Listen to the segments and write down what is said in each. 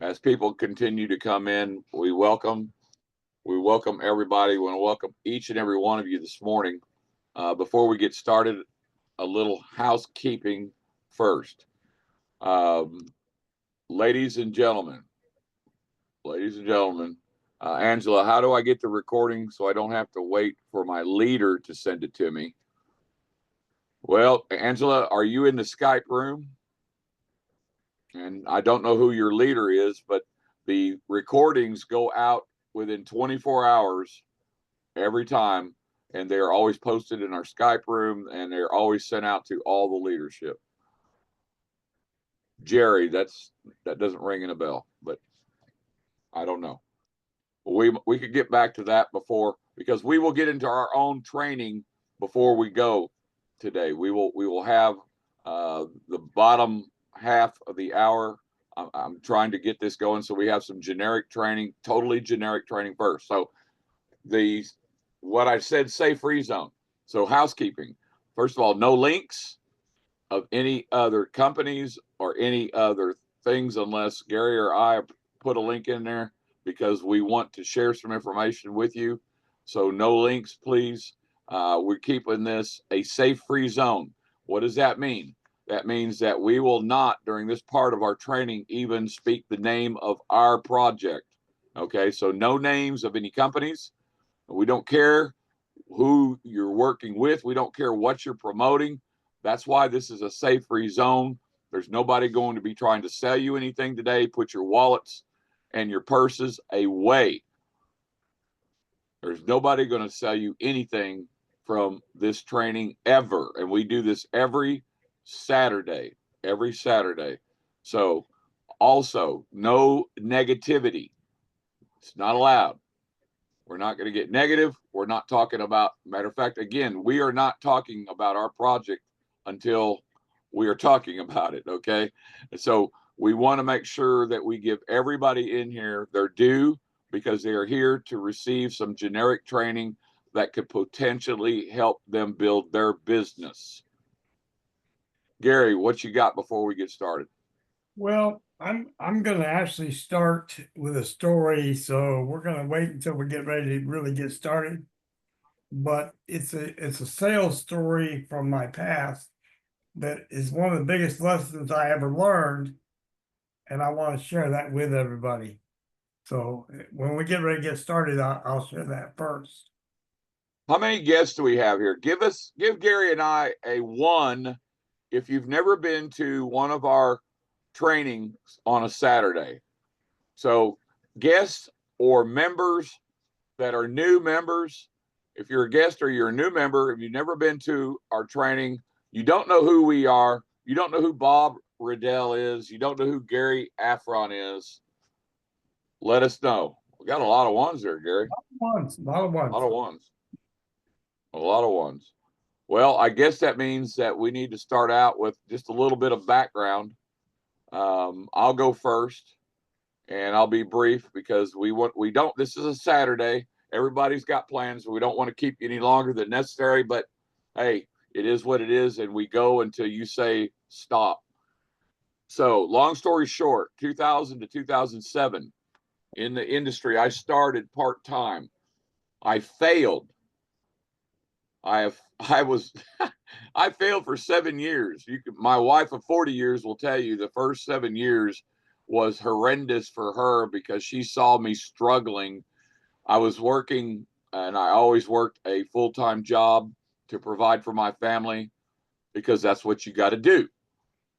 As people continue to come in, we welcome everybody. We want to welcome each and every one of you this morning. Before we get started, a little housekeeping first. Um, ladies and gentlemen, ladies and gentlemen, Angela, how do I get the recording so I don't have to wait for my leader to send it to me? Well, Angela, are you in the Skype room? And I don't know who your leader is, but the recordings go out within 24 hours every time, and they're always posted in our Skype room, and they're always sent out to all the leadership. Jerry, that doesn't ring in a bell, but I don't know. We could get back to that before, because we will get into our own training before we go today. We will have the bottom half of the hour. I'm trying to get this going, so we have some generic training, totally generic training first. So the what I said, safe free zone. So housekeeping. First of all, no links of any other companies or any other things unless Gary or I put a link in there, because we want to share some information with you. So no links, please. We're keeping this a safe free zone. What does that mean? That means that we will not, during this part of our training, even speak the name of our project. Okay, so no names of any companies. We don't care who you're working with. We don't care what you're promoting. That's why this is a safe free zone. There's nobody going to be trying to sell you anything today. Put your wallets and your purses away. There's nobody going to sell you anything from this training ever. And we do this every Saturday, every Saturday. So also, no negativity. It's not allowed. We're not going to get negative. We're not talking about, matter of fact, again, we are not talking about our project until we are talking about it. Okay. And so we want to make sure that we give everybody in here their due, because they are here to receive some generic training that could potentially help them build their business. Gary, what you got before we get started? Well, I'm gonna actually start with a story, so we're gonna wait until we get ready to really get started. But it's a sales story from my past that is one of the biggest lessons I ever learned, and I want to share that with everybody. So when we get ready to get started, I'll share that first. How many guests do we have here? Give Gary and I a one if you've never been to one of our trainings on a Saturday. So guests or members that are new members, if you're a guest or you're a new member, if you've never been to our training, you don't know who we are, you don't know who Bob Riddell is, you don't know who Gary Afron is, let us know. We got a lot of ones there, Gary. Once, a lot of A lot ones. of ones. A lot of ones. Well, I guess that means that we need to start out with just a little bit of background. I'll go first, and I'll be brief because we don't. This is a Saturday. Everybody's got plans. We don't want to keep you any longer than necessary. But hey, it is what it is, and we go until you say stop. So, long story short, 2000 to 2007 in the industry, I started part time. I failed. I was I failed for 7 years. My wife of 40 years will tell you the first 7 years was horrendous for her because she saw me struggling. I was working, and I always worked a full-time job to provide for my family, because that's what you got to do.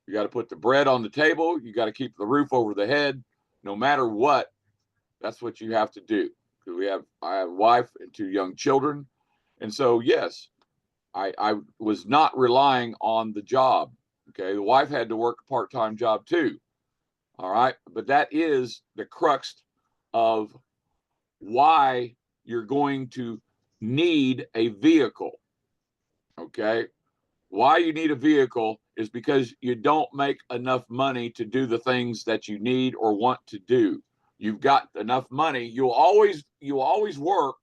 You got to put the bread on the table. You got to keep the roof over the head. No matter what, that's what you have to do. Because I have a wife and two young children. And so, yes, I was not relying on the job. Okay. The wife had to work a part time job too. All right. But that is the crux of why you're going to need a vehicle. Okay. Why you need a vehicle is because you don't make enough money to do the things that you need or want to do. You've got enough money. You always work,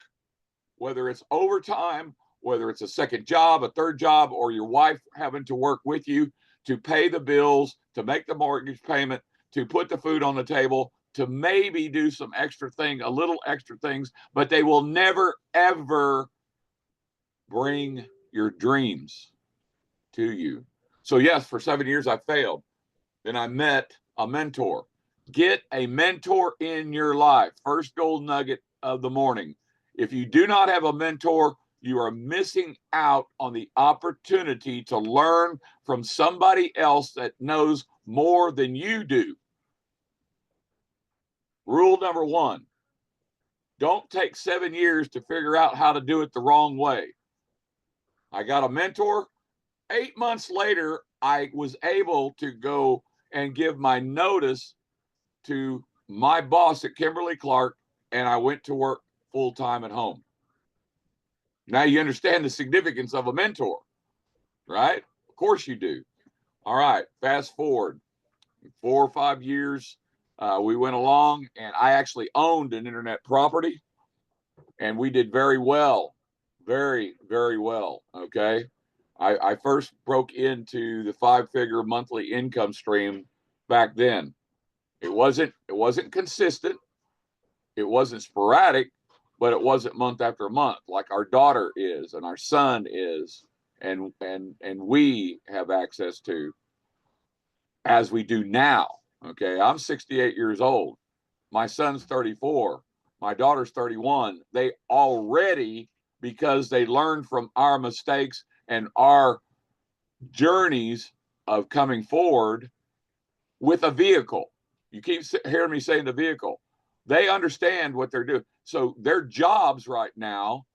whether it's overtime, whether it's a second job, a third job, or your wife having to work with you to pay the bills, to make the mortgage payment, to put the food on the table, to maybe do some a little extra things, but they will never, ever bring your dreams to you. So yes, for 7 years I failed. Then I met a mentor. Get a mentor in your life. First gold nugget of the morning. If you do not have a mentor, you are missing out on the opportunity to learn from somebody else that knows more than you do. Rule number 1, don't take 7 years to figure out how to do it the wrong way. I got a mentor. 8 months later, I was able to go and give my notice to my boss at Kimberly-Clark, and I went to work full-time at home. Now you understand the significance of a mentor, right? Of course you do. All right, fast forward 4 or 5 years, we went along, and I actually owned an internet property, and we did very well, very, very well. Okay. I first broke into the 5-figure monthly income stream back then. It wasn't consistent. It wasn't sporadic, but it wasn't month after month like our daughter is and our son is, and we have access to as we do now. Okay, I'm 68 years old. My son's 34. My daughter's 31. They already, because they learned from our mistakes and our journeys of coming forward with a vehicle. You keep hearing me saying the vehicle. They understand what they're doing. So their jobs right now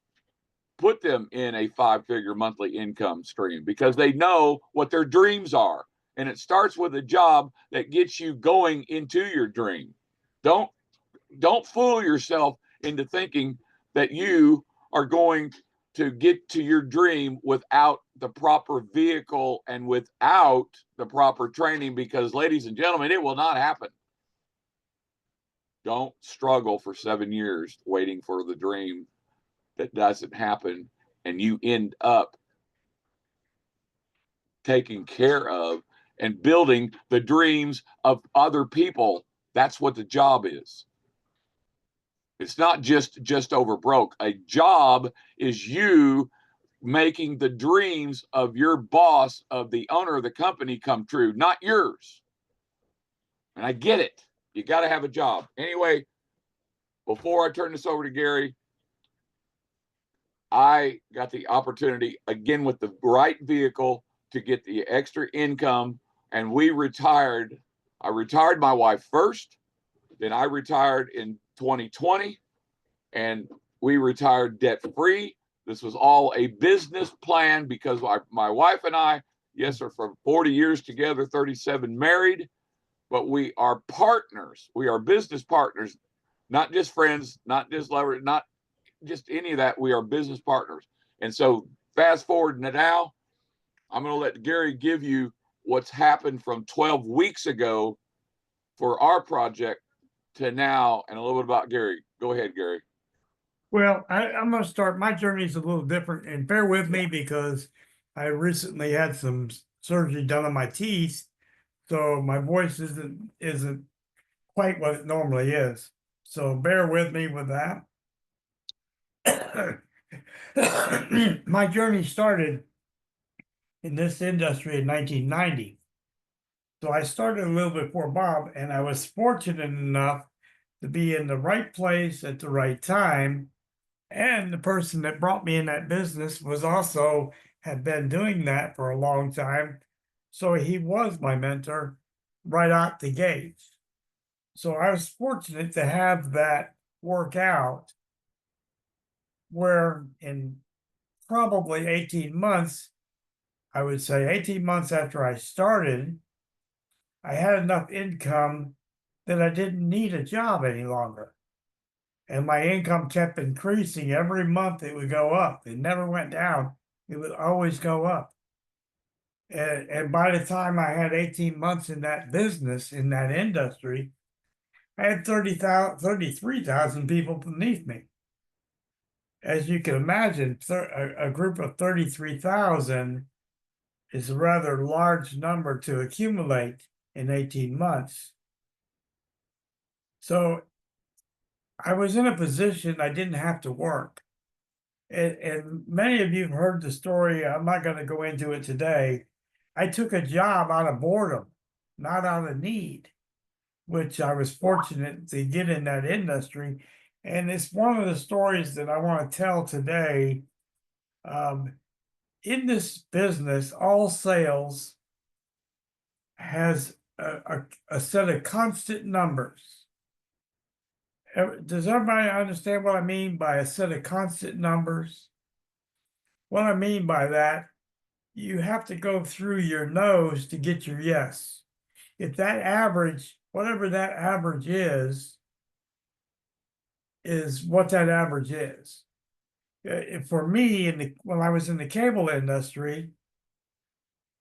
put them in a 5-figure monthly income stream because they know what their dreams are. And it starts with a job that gets you going into your dream. Don't fool yourself into thinking that you are going to get to your dream without the proper vehicle and without the proper training, because, ladies and gentlemen, it will not happen. Don't struggle for 7 years waiting for the dream that doesn't happen, and you end up taking care of and building the dreams of other people. That's what the job is. It's not just over broke. A job is you making the dreams of your boss, of the owner of the company, come true, not yours. And I get it. You got to have a job. Anyway, before I turn this over to Gary, I got the opportunity, again, with the right vehicle, to get the extra income, and we retired. I retired my wife first, then I retired in 2020, and we retired debt-free. This was all a business plan because my wife and I, yes, are from 40 years together, 37 married, but we are partners. We are business partners, not just friends, not just lovers, not just any of that. We are business partners. And so fast forward now, I'm going to let Gary give you what's happened from 12 weeks ago for our project to now, and a little bit about Gary. Go ahead, Gary. Well, I'm going to start. My journey is a little different, and bear with me because I recently had some surgery done on my teeth, so my voice isn't quite what it normally is. So bear with me with that. My journey started in this industry in 1990. So I started a little before Bob, and I was fortunate enough to be in the right place at the right time. And the person that brought me in that business was also had been doing that for a long time. So he was my mentor right out the gates. So I was fortunate to have that work out where in probably 18 months, I would say 18 months after I started, I had enough income that I didn't need a job any longer. And my income kept increasing every month. It would go up. It never went down. It would always go up. And by the time I had 18 months in that business, in that industry, I had 33,000 people beneath me. As you can imagine, a group of 33,000 is a rather large number to accumulate in 18 months. So I was in a position I didn't have to work. And many of you have heard the story. I'm not going to go into it today. I took a job out of boredom, not out of need, which I was fortunate to get in that industry. And it's one of the stories that I want to tell today. Um, in this business, all sales has a set of constant numbers. Does everybody understand what I mean by a set of constant numbers? What I mean by that, you have to go through your nose to get your yes. If that average, whatever that average is what that average is. For me, when I was in the cable industry,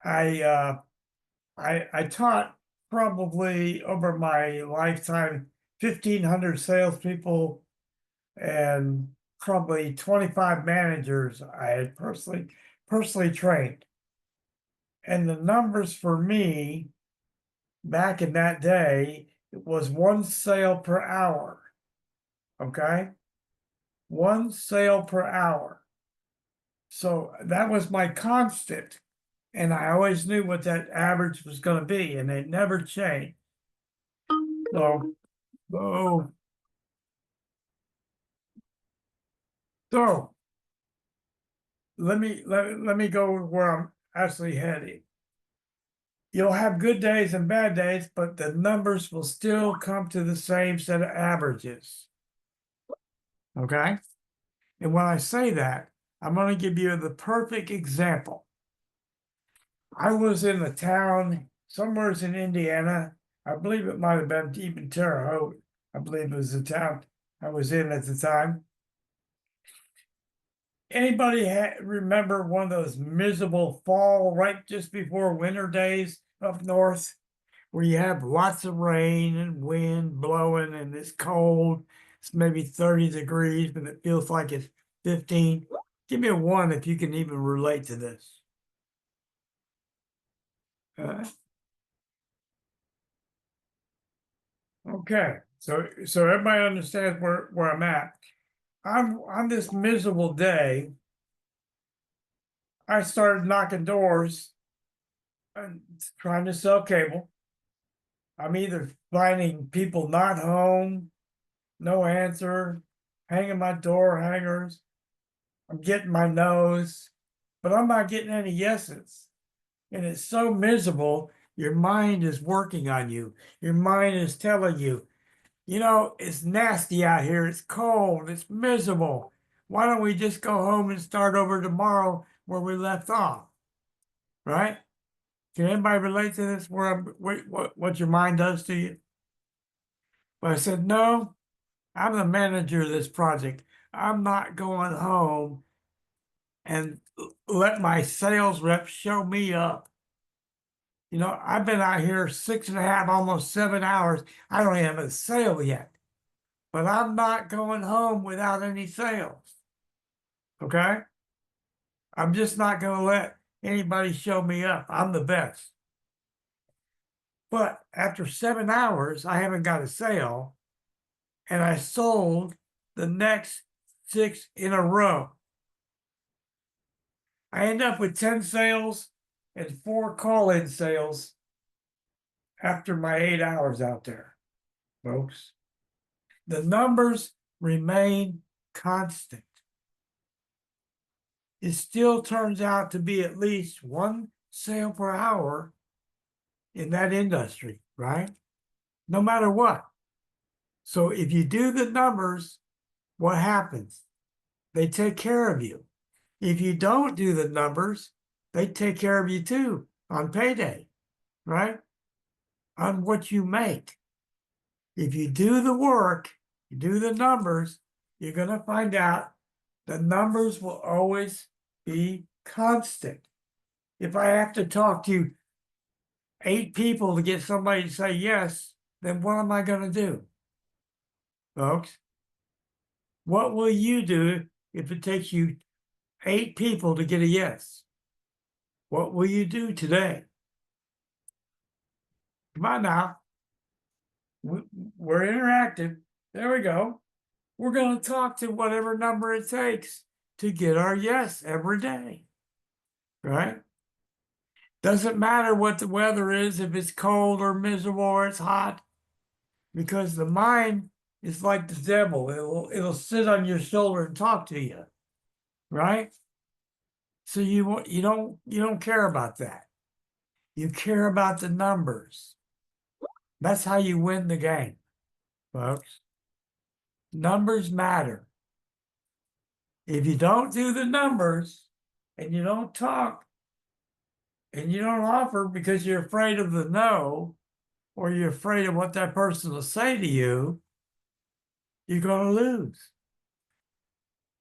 I I taught probably over my lifetime 1,500 salespeople and probably 25 managers I had personally trained. And the numbers for me back in that day, it was one sale per hour. Okay. One sale per hour. So that was my constant. And I always knew what that average was going to be, and it never changed. So, oh, so let me go where I'm actually heading. You'll have good days and bad days, but the numbers will still come to the same set of averages. Okay. And when I say that, I'm going to give you the perfect example. I was in a town somewhere in Indiana. I believe it might have been even Terre Haute. I believe it was the town I was in at the time. Anybody remember one of those miserable fall right just before winter days up north, where you have lots of rain and wind blowing and it's cold? It's maybe 30 degrees, but it feels like it's 15. Give me a one if you can even relate to this. Uh, okay, so everybody understands where I'm at. I'm on this miserable day. I started knocking doors and trying to sell cable. I'm either finding people not home, no answer, hanging my door hangers. I'm getting my nose, but I'm not getting any yeses. And it's so miserable. Your mind is working on you. Your mind is telling you, you know, it's nasty out here. It's cold. It's miserable. Why don't we just go home and start over tomorrow where we left off? Right? Can anybody relate to this? What your mind does to you? But I said, no, I'm the manager of this project. I'm not going home and let my sales rep show me up. You know, I've been out here 6.5, almost 7 hours. I don't have a sale yet, but I'm not going home without any sales. Okay. I'm just not going to let anybody show me up. I'm the best. But after 7 hours, I haven't got a sale, and I sold the next 6 in a row. I end up with 10 sales and 4 call-in sales after my 8 hours out there, folks. The numbers remain constant. It still turns out to be at least one sale per hour in that industry, right? No matter what. So if you do the numbers, what happens? They take care of you. If you don't do the numbers, they take care of you too on payday, right? On what you make. If you do the work, you do the numbers, you're going to find out the numbers will always be constant. If I have to talk to 8 people to get somebody to say yes, then what am I going to do, folks? What will you do if it takes you 8 people to get a yes? What will you do today? Come on now. we're interactive. There we go. We're going to talk to whatever number it takes to get our yes every day. Right? Doesn't matter what the weather is, if it's cold or miserable or it's hot, because the mind is like the devil. It'll sit on your shoulder and talk to you. Right? So you don't care about that. You care about the numbers. That's how you win the game, folks. Numbers matter. If you don't do the numbers and you don't talk and you don't offer because you're afraid of the no, or you're afraid of what that person will say to you, you're going to lose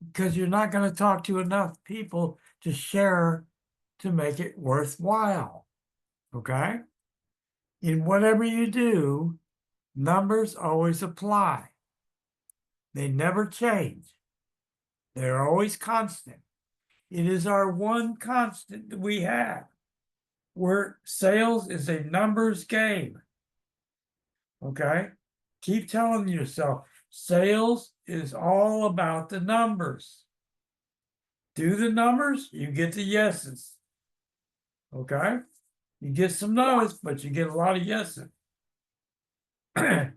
because you're not going to talk to enough people to share to make it worthwhile. Okay? In whatever you do, numbers always apply. They never change. They're always constant. It is our one constant that we have. Where sales is a numbers game. Okay? Keep telling yourself, sales is all about the numbers. Do the numbers, you get the yeses. Okay? You get some no's, but you get a lot of yeses. Okay?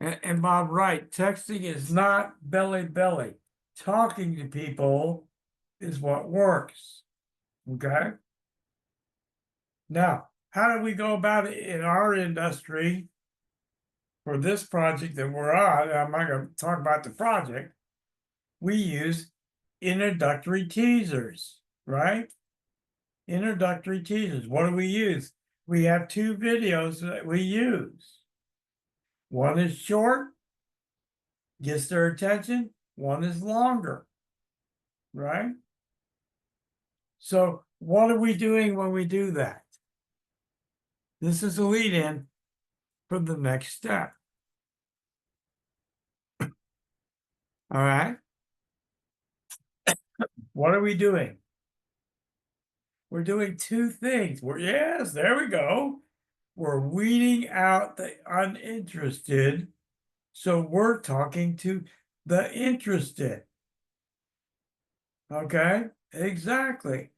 And Bob, right, texting is not belly. Talking to people is what works. Okay? Now, how do we go about it in our industry for this project that we're on? I'm not going to talk about the project. We use introductory teasers, right? Introductory teasers. What do we use? We have two videos that we use. One is short, gets their attention. One is longer, right? So what are we doing when we do that? This is a lead in for the next step. All right. What are we doing? We're doing two things. Yes, there we go. We're weeding out the uninterested. So we're talking to the interested. Okay, exactly.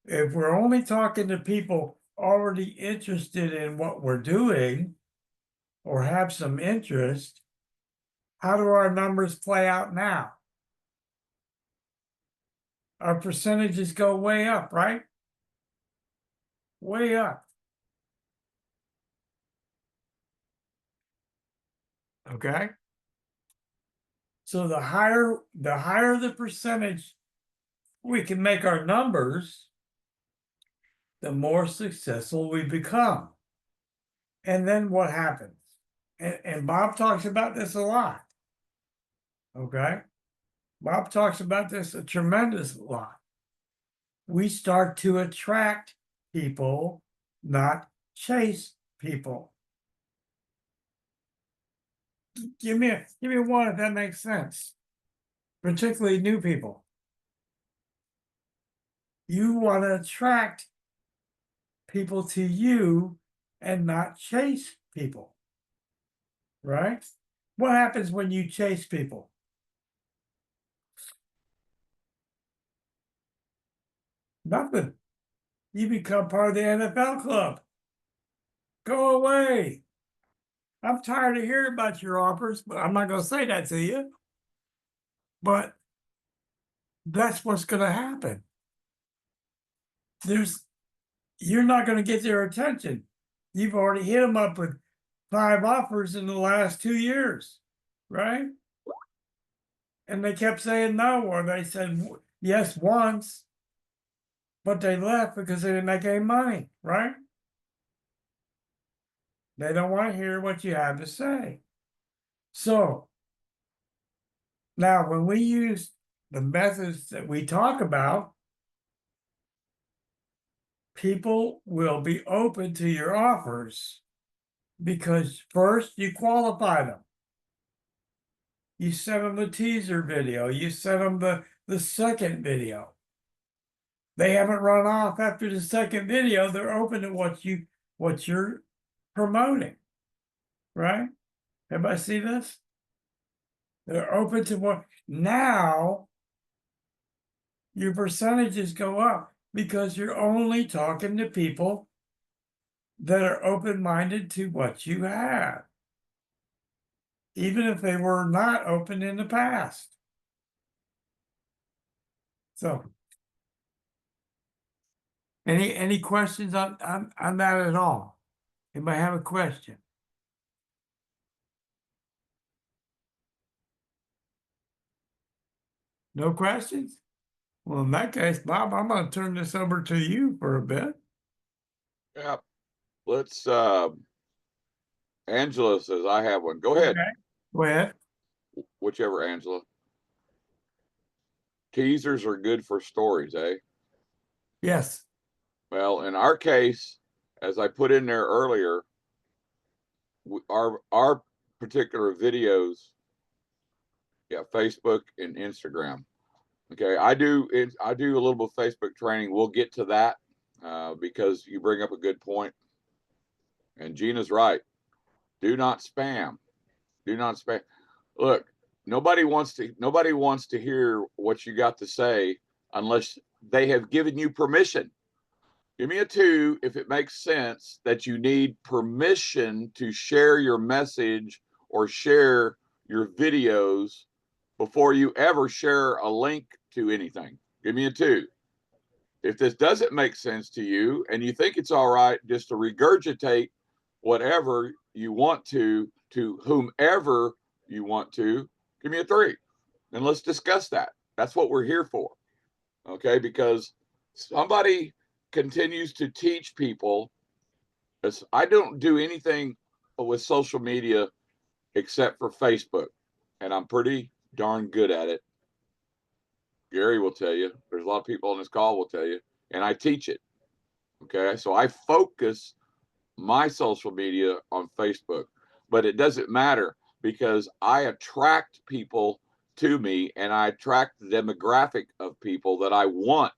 If we're only talking to people already interested in what we're doing or have some interest, how do our numbers play out now? Our percentages go way up, right? Way up. Okay. So the higher the percentage we can make our numbers, the more successful we become. And then what happens? And Bob talks about this a lot. Okay. Bob talks about this a tremendous lot. We start to attract people, not chase people. Give me one if that makes sense. Particularly new people. You want to attract people to you and not chase people. Right? What happens when you chase people? Nothing. You become part of the NFL club. Go away. I'm tired of hearing about your offers, but I'm not going to say that to you. But that's what's going to happen. You're not going to get their attention. You've already hit them up with 5 offers in the last 2 years, right? And they kept saying no, or they said yes once, but they left because they didn't make any money, right? They don't want to hear what you have to say. So now when we use the methods that we talk about, people will be open to your offers because first you qualify them. You send them the teaser video. You send them the second video. They haven't run off after the second video. They're open to what you're promoting, right? Everybody see this? They're open to what now your percentages go up because you're only talking to people that are open-minded to what you have, even if they were not open in the past. So, any questions on that at all? Anybody have a question? No questions? Well, in that case, Bob, I'm going to turn this over to you for a bit. Yeah. Let's Angela says I have one. Go ahead. Okay. Go ahead. Whichever, Angela. Teasers are good for stories, eh? Yes. Well, in our case, as I put in there earlier, our particular videos, yeah, Facebook and Instagram. Okay, I do a little bit of Facebook training. We'll get to that because you bring up a good point, and Gina's right. Do not spam. Do not spam. Look, nobody wants to hear what you got to say unless they have given you permission. Give me a 2 if it makes sense that you need permission to share your message or share your videos before you ever share a link to anything. Give me a 2. If this doesn't make sense to you and you think it's all right just to regurgitate whatever you want to whomever you want to, give me a 3. And let's discuss that. That's what we're here for. Okay? Because somebody continues to teach people. I don't do anything with social media except for Facebook, and I'm pretty darn good at it. Gary will tell you. There's a lot of people on this call will tell you, and I teach it. Okay, so I focus my social media on Facebook, but it doesn't matter because I attract people to me, and I attract the demographic of people that I want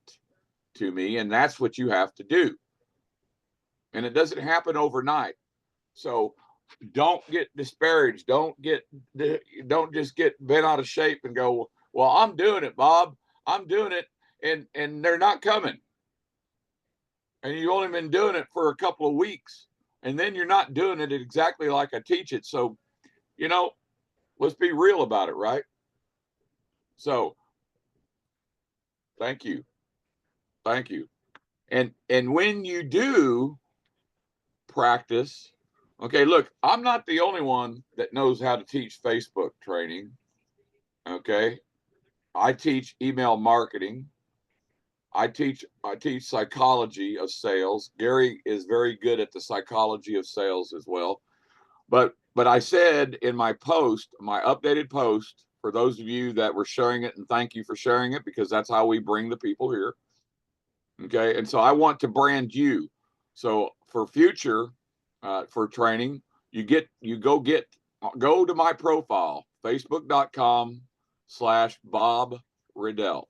to me, and that's what you have to do. And it doesn't happen overnight. So don't get disparaged. Don't just get bent out of shape and go, well, I'm doing it, Bob. I'm doing it, and they're not coming. And you've only been doing it for a couple of weeks, and then you're not doing it exactly like I teach it. So, let's be real about it, right? So, thank you. And when you do practice, okay, look, I'm not the only one that knows how to teach Facebook training. Okay, I teach email marketing. I teach psychology of sales. Gary is very good at the psychology of sales as well. But I said in my post, my updated post, for those of you that were sharing it, and thank you for sharing it because that's how we bring the people here. Okay, and so I want to brand you. So for future, for training, go to my profile, facebook.com/Bob Riddell.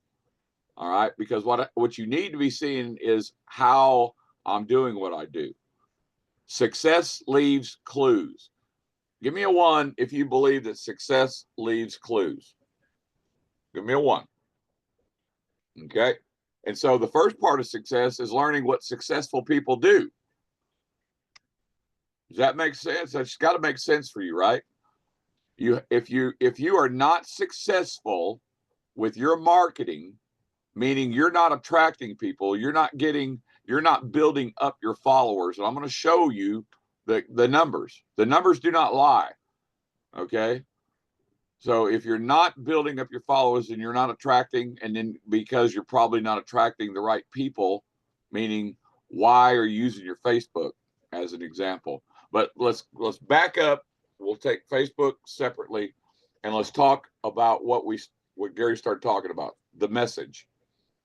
All right, because what you need to be seeing is how I'm doing what I do. Success leaves clues. Give me a 1 if you believe that success leaves clues. Give me a 1. Okay. And so the first part of success is learning what successful people do. Does that make sense? That's got to make sense for you, right? If you are not successful with your marketing, meaning you're not attracting people, you're not building up your followers. And I'm going to show you the numbers. The numbers do not lie. Okay. So if you're not building up your followers and you're not attracting, and then because you're probably not attracting the right people, meaning why are you using your Facebook as an example? But let's back up. We'll take Facebook separately, and let's talk about what Gary started talking about, the message.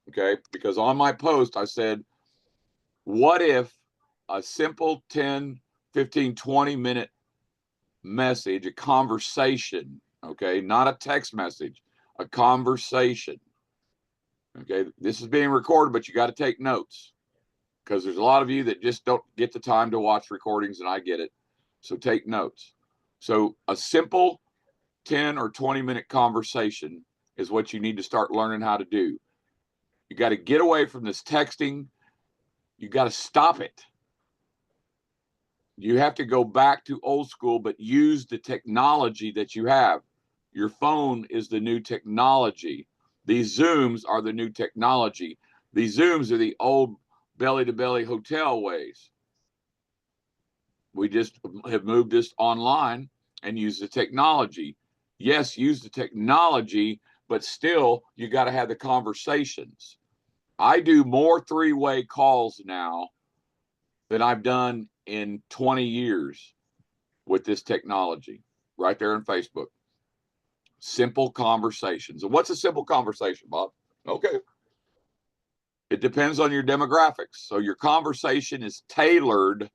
Okay, because on my post I said, what if a simple 10, 15, 20-minute message, a conversation, okay, not a text message, a conversation. Okay, this is being recorded, but you got to take notes. because there's a lot of you that just don't get the time to watch recordings, and I get it. So take notes. So a simple 10 or 20-minute conversation is what you need to start learning how to do. You got to get away from this texting. You got to stop it. You have to go back to old school, but use the technology that you have. Your phone is the new technology. These Zooms are the new technology. These Zooms are the old belly to belly hotel ways. We just have moved this online and use the technology. Yes, use the technology, but still, you got to have the conversations. I do more three-way calls now than I've done in 20 years with this technology right there on Facebook. Simple conversations. And what's a simple conversation, Bob? Okay. It depends on your demographics. So your conversation is tailored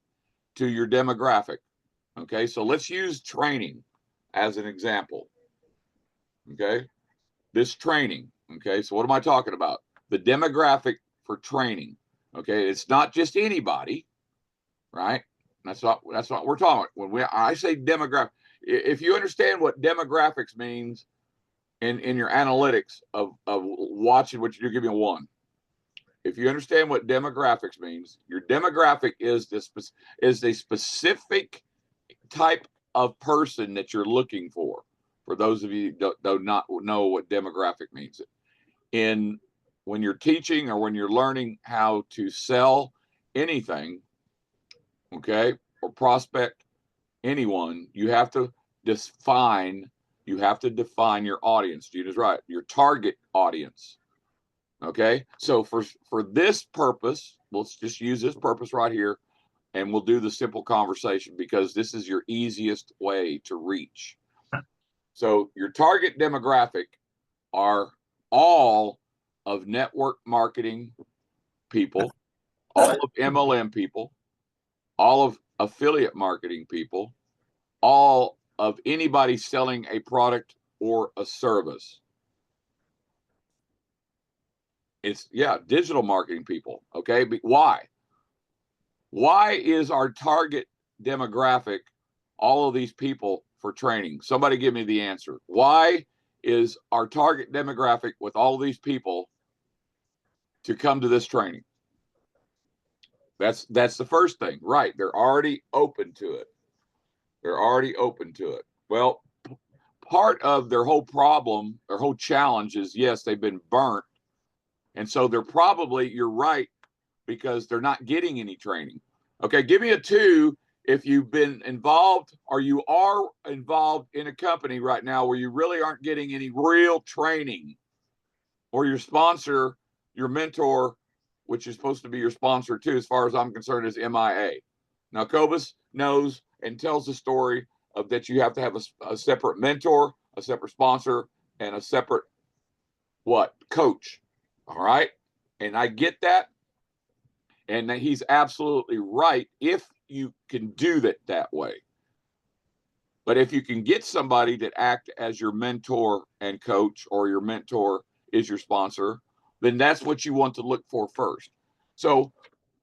to your demographic. Okay. So let's use training as an example. Okay. This training. Okay. So what am I talking about? The demographic for training. Okay. It's not just anybody, right? That's not what we're talking about. When I say demographic, if you understand what demographics means in your analytics of watching what you do, give me a 1. If you understand what demographics means, your demographic is the specific type of person that you're looking for. For those of you who do not know what demographic means, when you're teaching or when you're learning how to sell anything, okay, or prospect anyone, you have to define your audience. Gina's right, your target audience. Okay, so for this purpose, let's just use this purpose right here, and we'll do the simple conversation because this is your easiest way to reach. So your target demographic are all of network marketing people, all of MLM people, all of affiliate marketing people, all of anybody selling a product or a service. It's digital marketing people. Okay, but why? Why is our target demographic all of these people for training? Somebody give me the answer. Why is our target demographic with all of these people to come to this training? That's the first thing, right? They're already open to it. They're already open to it. Well, part of their whole problem, their whole challenge is, yes, they've been burnt. And so they're probably, you're right, because they're not getting any training. Okay, give me a 2 if you've been involved or you are involved in a company right now where you really aren't getting any real training, or your sponsor, your mentor, which is supposed to be your sponsor too, as far as I'm concerned, is MIA. Now, Cobus knows and tells the story of that you have to have a separate mentor, a separate sponsor, and a separate coach. All right. And I get that. And he's absolutely right if you can do that way. But if you can get somebody that act as your mentor and coach, or your mentor is your sponsor, then that's what you want to look for first. So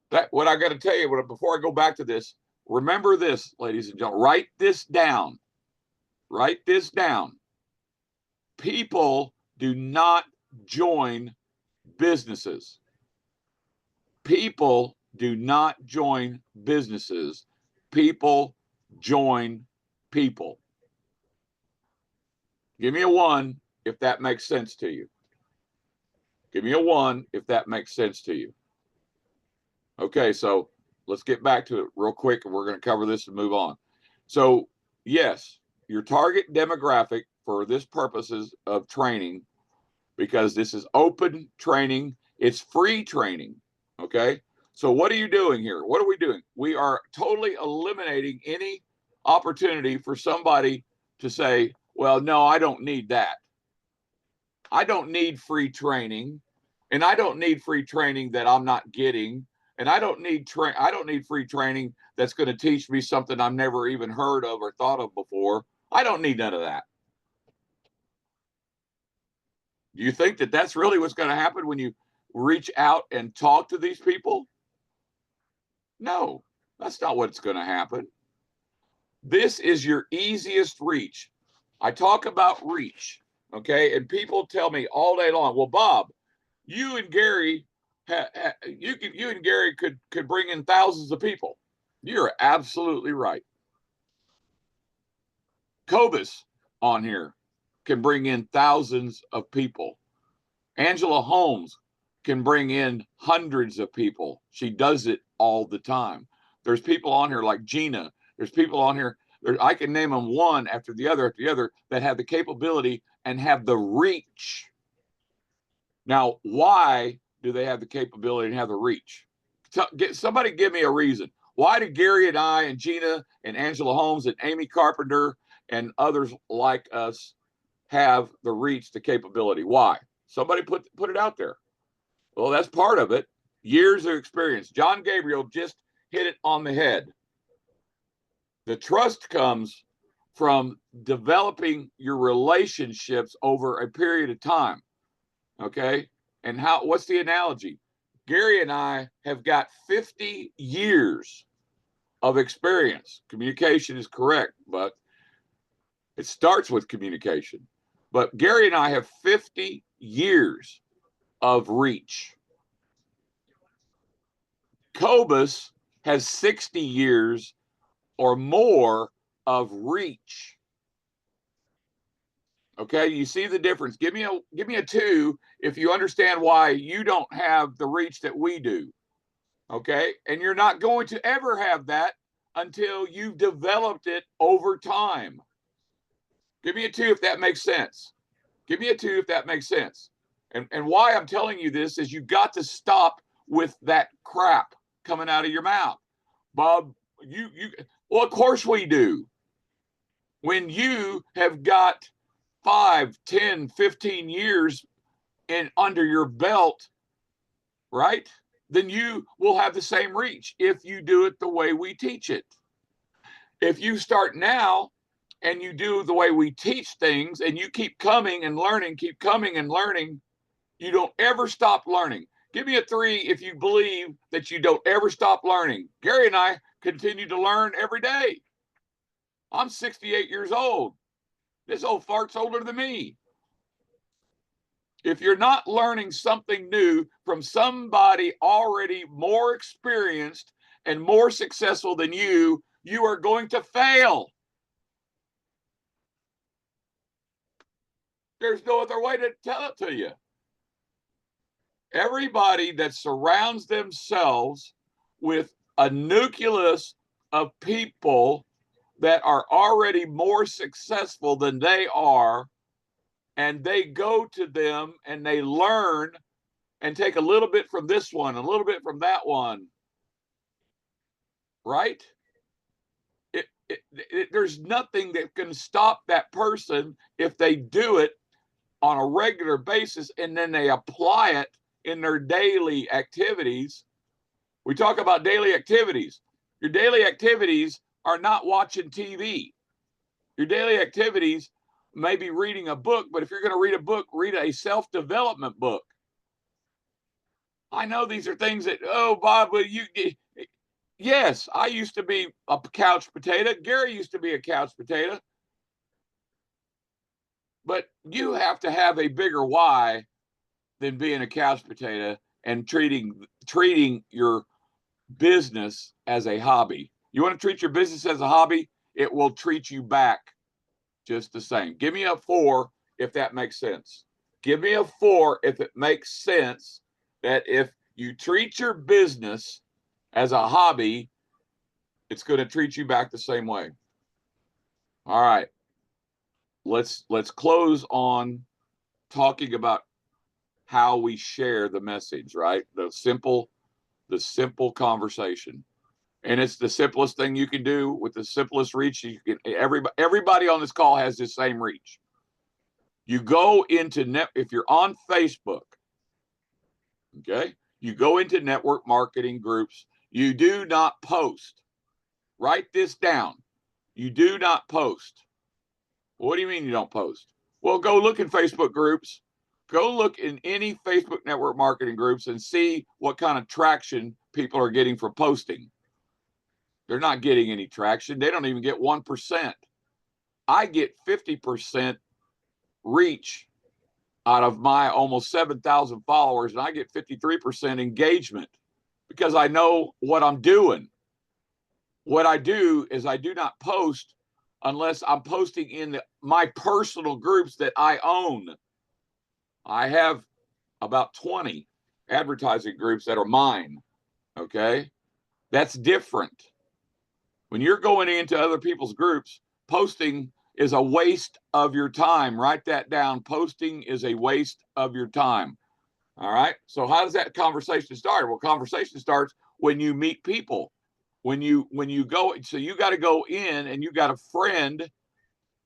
that what I got to tell you, before I go back to this, remember this, ladies and gentlemen, write this down. Write this down. People do not join businesses. People do not join businesses. People join people. Give me a 1 if that makes sense to you. Give me a 1 if that makes sense to you. Okay, so let's get back to it real quick, and we're going to cover this and move on. So, yes, your target demographic for this purposes of training, because this is open training, it's free training. Okay, so what are you doing here? What are we doing? We are totally eliminating any opportunity for somebody to say, well, no, I don't need that. I don't need free training, and I don't need free training that I'm not getting, and I don't need free training that's going to teach me something I've never even heard of or thought of before. I don't need none of that. Do you think that that's really what's going to happen when you reach out and talk to these people? No, that's not what's going to happen. This is your easiest reach. I talk about reach, okay? And people tell me all day long, well, Bob, you and Gary, you and Gary could bring in thousands of people. You're absolutely right. Cobus on here can bring in thousands of people. Angela Holmes can bring in hundreds of people. She does it all the time. There's people on here like Gina. There's people on here. I can name them one after the other that have the capability and have the reach. Now, why do they have the capability and have the reach? Somebody give me a reason. Why do Gary and I and Gina and Angela Holmes and Amy Carpenter and others like us have the reach, the capability? Why? Somebody put it out there. Well, that's part of it. Years of experience. John Gabriel just hit it on the head. The trust comes from developing your relationships over a period of time. Okay? And what's the analogy? Gary and I have got 50 years of experience. Communication is correct, but it starts with communication. But Gary and I have 50 years of reach. Cobus has 60 years or more of reach. Okay, you see the difference. Give me a 2 if you understand why you don't have the reach that we do. Okay, and you're not going to ever have that until you've developed it over time. Give me a 2 if that makes sense. Give me a 2 if that makes sense. And why I'm telling you this is you got to stop with that crap coming out of your mouth. Bob, well, of course we do. When you have got 5, 10, 15 years under your belt, right? Then you will have the same reach if you do it the way we teach it. If you start now and you do the way we teach things and you keep coming and learning, you don't ever stop learning. Give me a 3 if you believe that you don't ever stop learning. Gary and I continue to learn every day. I'm 68 years old. This old fart's older than me. If you're not learning something new from somebody already more experienced and more successful than you, you are going to fail. There's no other way to tell it to you. Everybody that surrounds themselves with a nucleus of people that are already more successful than they are, and they go to them and they learn and take a little bit from this one, a little bit from that one, right? There's nothing that can stop that person if they do it on a regular basis and then they apply it in their daily activities. We talk about daily activities. Your daily activities are not watching TV. Your daily activities may be reading a book, but if you're going to read a book, read a self-development book. I know these are things that, oh, Bob, but yes, I used to be a couch potato. Gary used to be a couch potato. But you have to have a bigger why than being a couch potato and treating your business as a hobby. You want to treat your business as a hobby, it will treat you back just the same. Give me a 4 if that makes sense. Give me a 4 if it makes sense that if you treat your business as a hobby, it's going to treat you back the same way. All right. Let's close on talking about how we share the message, right? The simple conversation. And it's the simplest thing you can do with the simplest reach. You can everybody on this call has the same reach. You go into if you're on Facebook, okay? You go into network marketing groups. You do not post. Write this down. You do not post. What do you mean you don't post? Well, go look in Facebook groups. Go look in any Facebook network marketing groups and see what kind of traction people are getting for posting. They're not getting any traction. They don't even get 1%. I get 50% reach out of my almost 7,000 followers, and I get 53% engagement because I know what I'm doing. What I do is I do not post unless I'm posting in my personal groups that I own. I have about 20 advertising groups that are mine. Okay. That's different. When you're going into other people's groups, posting is a waste of your time. Write that down. Posting is a waste of your time. All right. So how does that conversation start? Well, conversation starts when you meet people. When you go, so you got to go in and you got to friend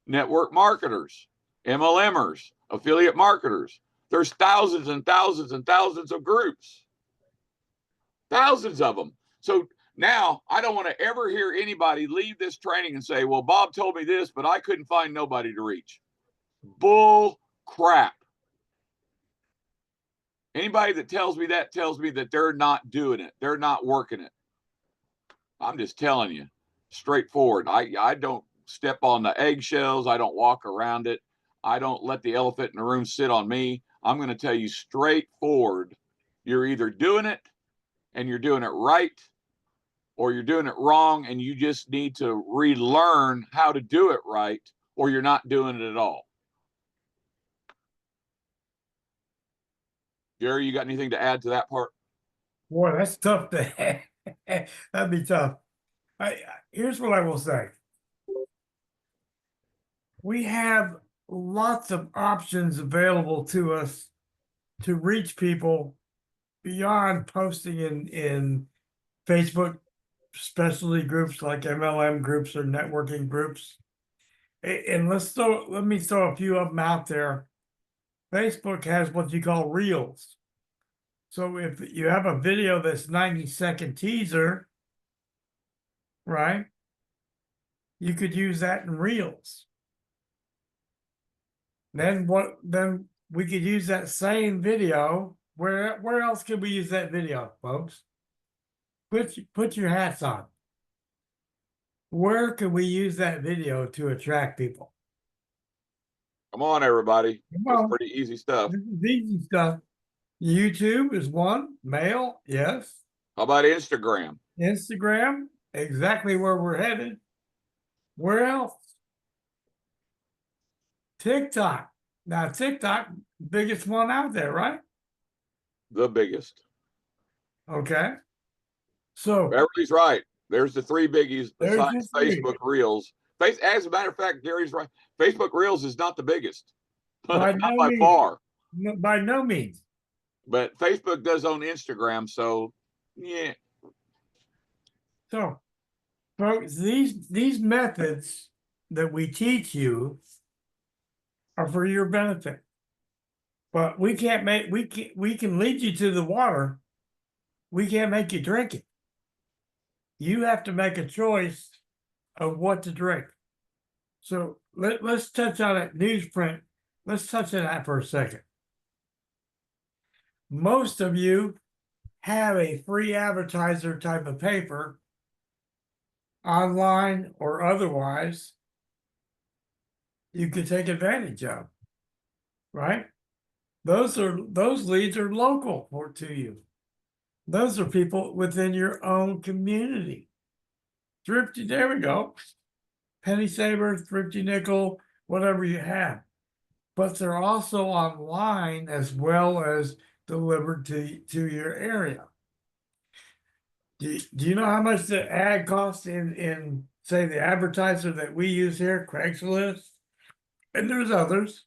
network marketers, MLMers, affiliate marketers. There's thousands and thousands and thousands of groups, thousands of them. So now I don't want to ever hear anybody leave this training and say, well, Bob told me this, but I couldn't find nobody to reach. Bull crap. Anybody that tells me that they're not doing it. They're not working it. I'm just telling you, straightforward. I don't step on the eggshells. I don't walk around it. I don't let the elephant in the room sit on me. I'm going to tell you straightforward. You're either doing it and you're doing it right, or you're doing it wrong and you just need to relearn how to do it right, or you're not doing it at all. Gary, you got anything to add to that part? Boy, that's tough to that'd be tough. Here's what I will say. We have lots of options available to us to reach people beyond posting in Facebook specialty groups like MLM groups or networking groups. And let me throw a few of them out there. Facebook has what you call reels. So if you have a video that's 90-second teaser, right? You could use that in reels. Then we could use that same video. Where else can we use that video, folks? Put your hats on. Where can we use that video to attract people? Come on, everybody. Well, That's pretty easy stuff. this is easy stuff. YouTube is one. Mail, yes. How about Instagram? Instagram, exactly where we're headed. Where else? TikTok. Now, TikTok, biggest one out there, right? The biggest. Okay. So Beverly's right. There's the three biggies besides Facebook Reels. As a matter of fact, Gary's right. Facebook Reels is not the biggest, by not no by means, far. by no means. But Facebook does own Instagram, so yeah. So, folks, these methods that we teach you are for your benefit. But we can't make we can lead you to the water. We can't make you drink it. You have to make a choice of what to drink. So let's touch on that newsprint. Let's touch on that for a second. Most of you have a free advertiser type of paper, online or otherwise, you could take advantage of, right? Those leads are local to you. Those are people within your own community. Thrifty, there we go. Penny Saver, Thrifty Nickel, whatever you have. But they're also online as well as delivered to your area. Do you know how much the ad costs in say the advertiser that we use here, Craigslist? And there's others.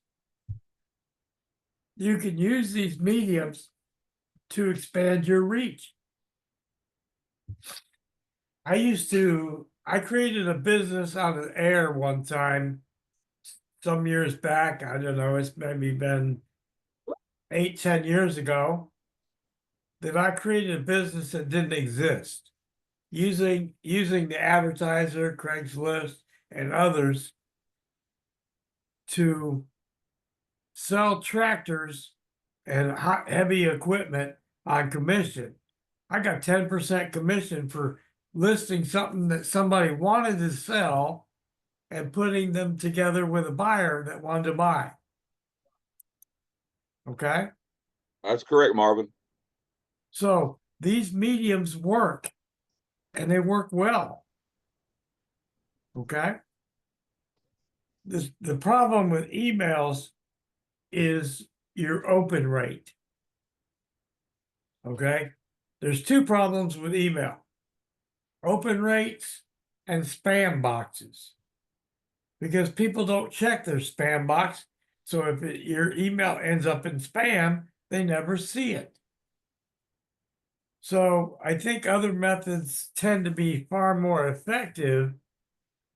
You can use these mediums to expand your reach. I created a business out of air one time, some years back. I don't know, it's maybe been 8-10 years ago, that I created a business that didn't exist using the advertiser, Craigslist, and others to sell tractors and heavy equipment on commission. I got 10% commission for listing something that somebody wanted to sell and putting them together with a buyer that wanted to buy. Okay. That's correct, Marvin. So these mediums work and they work well. Okay. The problem with emails is your open rate. Okay. There's two problems with email: open rates and spam boxes. Because people don't check their spam box. So if your email ends up in spam, they never see it. So I think other methods tend to be far more effective,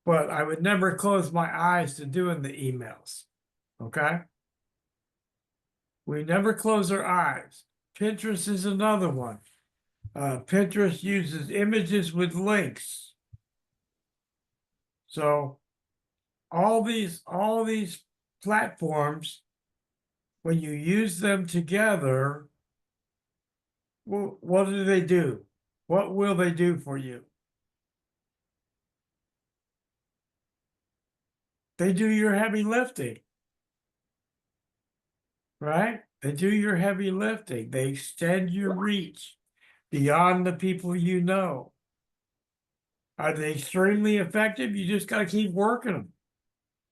but I would never close my eyes to doing the emails. Okay. We never close our eyes. Pinterest is another one. Pinterest uses images with links. So all these platforms, when you use them together, well, what do they do? What will they do for you? They do your heavy lifting, right? They do your heavy lifting. They extend your reach beyond the people you know. Are they extremely effective? You just got to keep working them.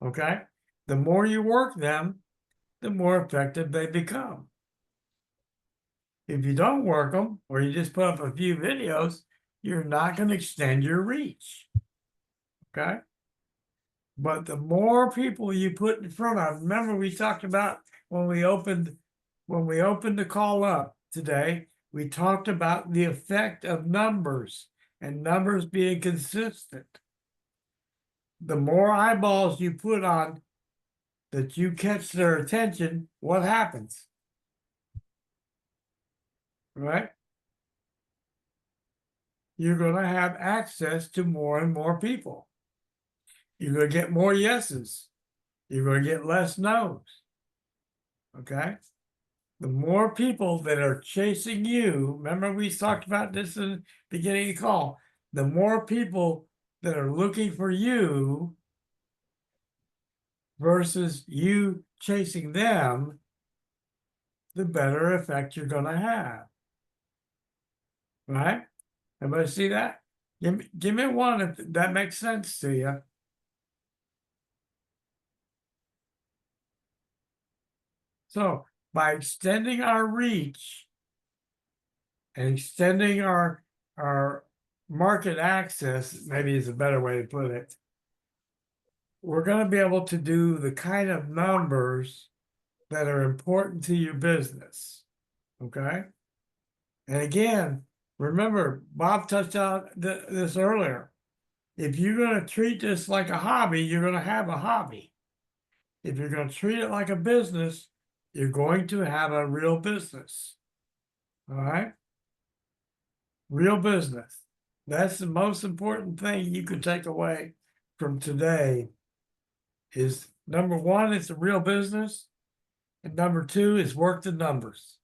Okay. The more you work them, the more effective they become. If you don't work them, or you just put up a few videos, you're not going to extend your reach. Okay. But the more people you put in front of, remember we talked about when we opened the call up today, we talked about the effect of numbers and numbers being consistent. The more eyeballs you put on that you catch their attention, what happens? Right? You're going to have access to more and more people. You're going to get more yeses. You're going to get less no's. Okay. The more people that are chasing you, remember we talked about this in the beginning of the call, the more people that are looking for you versus you chasing them, the better effect you're going to have. Right? Everybody see that? Give me one if that makes sense to you. So by extending our reach and extending our market access, maybe is a better way to put it, we're going to be able to do the kind of numbers that are important to your business. Okay. And again, remember, Bob touched on this earlier. If you're going to treat this like a hobby, you're going to have a hobby. If you're going to treat it like a business, you're going to have a real business. All right. Real business. That's the most important thing you can take away from today is number one, it's a real business. And number two is work the numbers.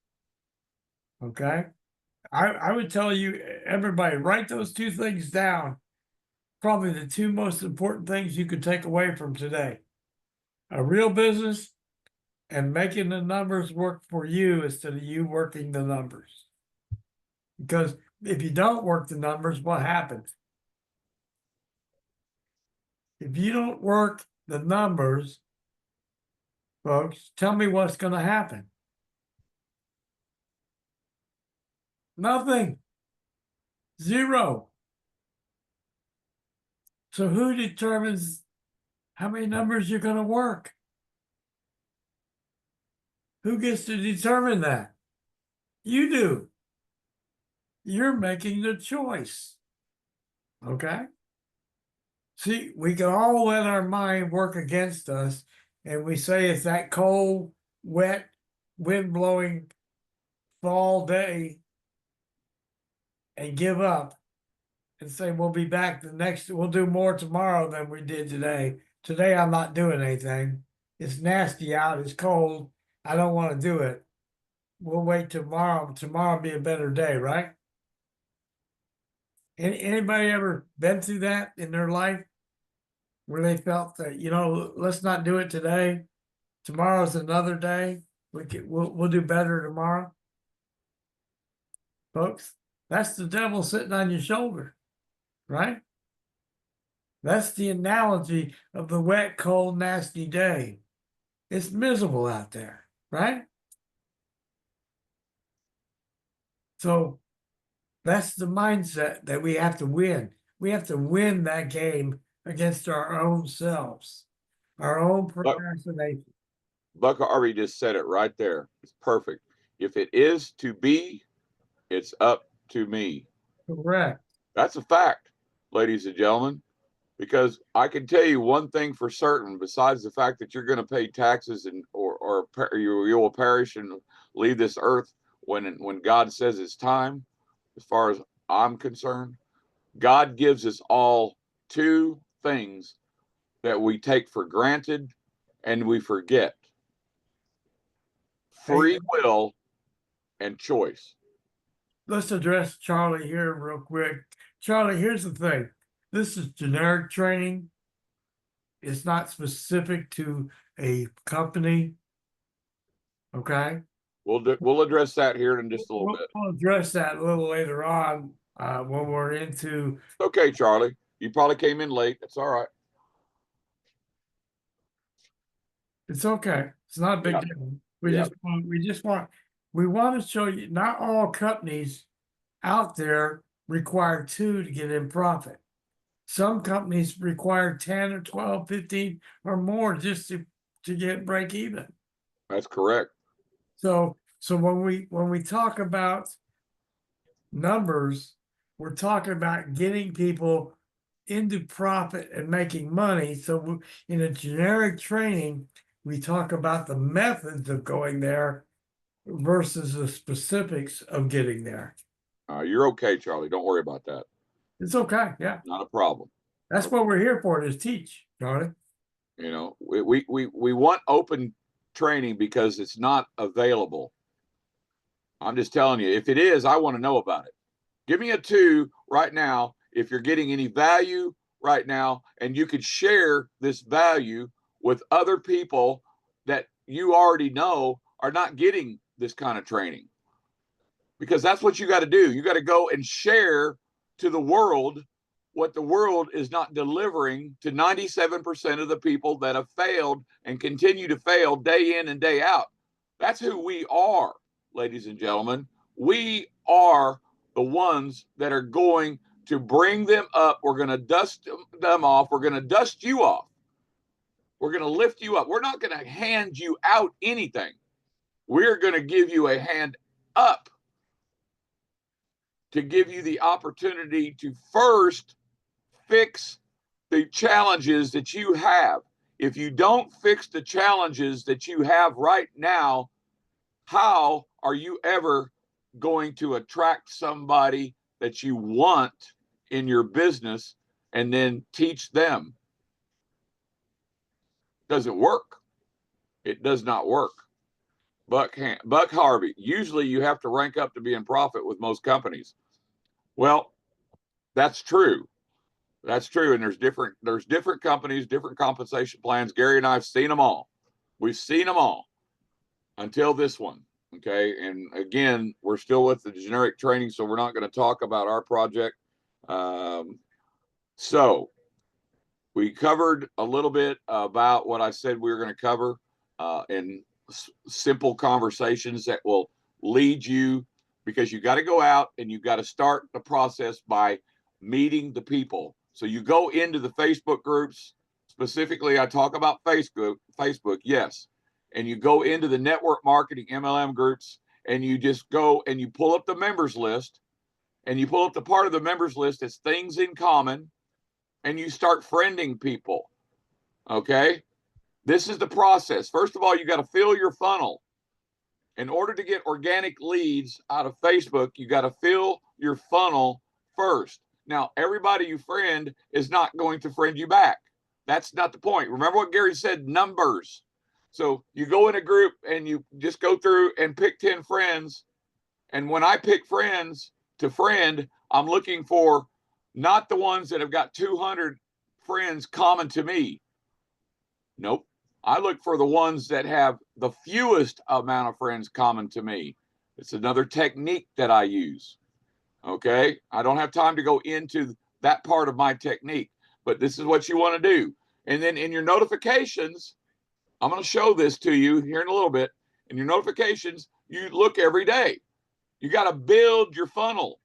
Okay. I would tell you, everybody, write those two things down. Probably the two most important things you could take away from today: a real business and making the numbers work for you instead of you working the numbers. Because if you don't work the numbers, what happens? If you don't work the numbers, folks, tell me what's going to happen. Nothing. Zero. So who determines how many numbers you're going to work? Who gets to determine that? You do. You're making the choice. Okay? See, we can all let our mind work against us, and we say it's that cold, wet, wind blowing fall day and give up and say we'll be back we'll do more tomorrow than we did today. Today I'm not doing anything. It's nasty out, it's cold. I don't want to do it. We'll wait tomorrow. Tomorrow will be a better day, right? Anybody ever been through that in their life where they felt that, let's not do it today. Tomorrow's another day. We'll do better tomorrow. Folks, that's the devil sitting on your shoulder, right? That's the analogy of the wet, cold, nasty day. It's miserable out there, right? So that's the mindset that we have to win. We have to win that game against our own selves, our own procrastination. Buck Harvey just said it right there. It's perfect. If it is to be, it's up to me. Correct. That's a fact, ladies and gentlemen, because I can tell you one thing for certain, besides the fact that you're going to pay taxes and or you will perish and leave this earth when God says it's time. As far as I'm concerned, God gives us all two things that we take for granted and we forget: free will and choice. Let's address Charlie here real quick. Charlie, here's the thing. This is generic training. It's not specific to a company. Okay. We'll address that here in just a little bit. We'll address that a little later on when we're into. Okay, Charlie, you probably came in late. That's all right. It's okay. It's not a big deal. We want to show you not all companies out there require 2 to get in profit. Some companies require 10 or 12, 15 or more just to get break even. That's correct. So when we talk about numbers, we're talking about getting people into profit and making money. So in a generic training, we talk about the methods of going there versus the specifics of getting there. You're okay, Charlie. Don't worry about that. It's okay. Yeah. Not a problem. That's what we're here for, is teach, Charlie. You know, we want open training because it's not available. I'm just telling you, if it is, I want to know about it. Give me a 2 right now if you're getting any value right now, and you could share this value with other people that you already know are not getting this kind of training. Because that's what you got to do. You got to go and share to the world what the world is not delivering to 97% of the people that have failed and continue to fail day in and day out. That's who we are, ladies and gentlemen. We are the ones that are going to bring them up. We're going to dust them off. We're going to dust you off. We're going to lift you up. We're not going to hand you out anything. We're going to give you a hand up to give you the opportunity to first fix the challenges that you have. If you don't fix the challenges that you have right now, how are you ever going to attract somebody that you want in your business and then teach them? Does it work? It does not work. Buck Harvey, usually you have to rank up to be in profit with most companies. Well, that's true. That's true. And there's different companies, different compensation plans. Gary and I have seen them all. We've seen them all until this one. Okay. And again, we're still with the generic training, so we're not going to talk about our project. So we covered a little bit about what I said we were going to cover in simple conversations that will lead you, because you got to go out and you got to start the process by meeting the people. So you go into the Facebook groups. Specifically, I talk about Facebook, yes. And you go into the network marketing MLM groups, and you just go and you pull up the members list, and you pull up the part of the members list that's things in common, and you start friending people. Okay. This is the process. First of all, you got to fill your funnel. In order to get organic leads out of Facebook, you got to fill your funnel first. Now, everybody you friend is not going to friend you back. That's not the point. Remember what Gary said, numbers. So you go in a group and you just go through and pick 10 friends. And when I pick friends to friend, I'm looking for not the ones that have got 200 friends common to me. Nope. I look for the ones that have the fewest amount of friends common to me. It's another technique that I use. Okay. I don't have time to go into that part of my technique, but this is what you want to do. And then in your notifications, I'm going to show this to you here in a little bit. In your notifications, you look every day. You got to build your funnel.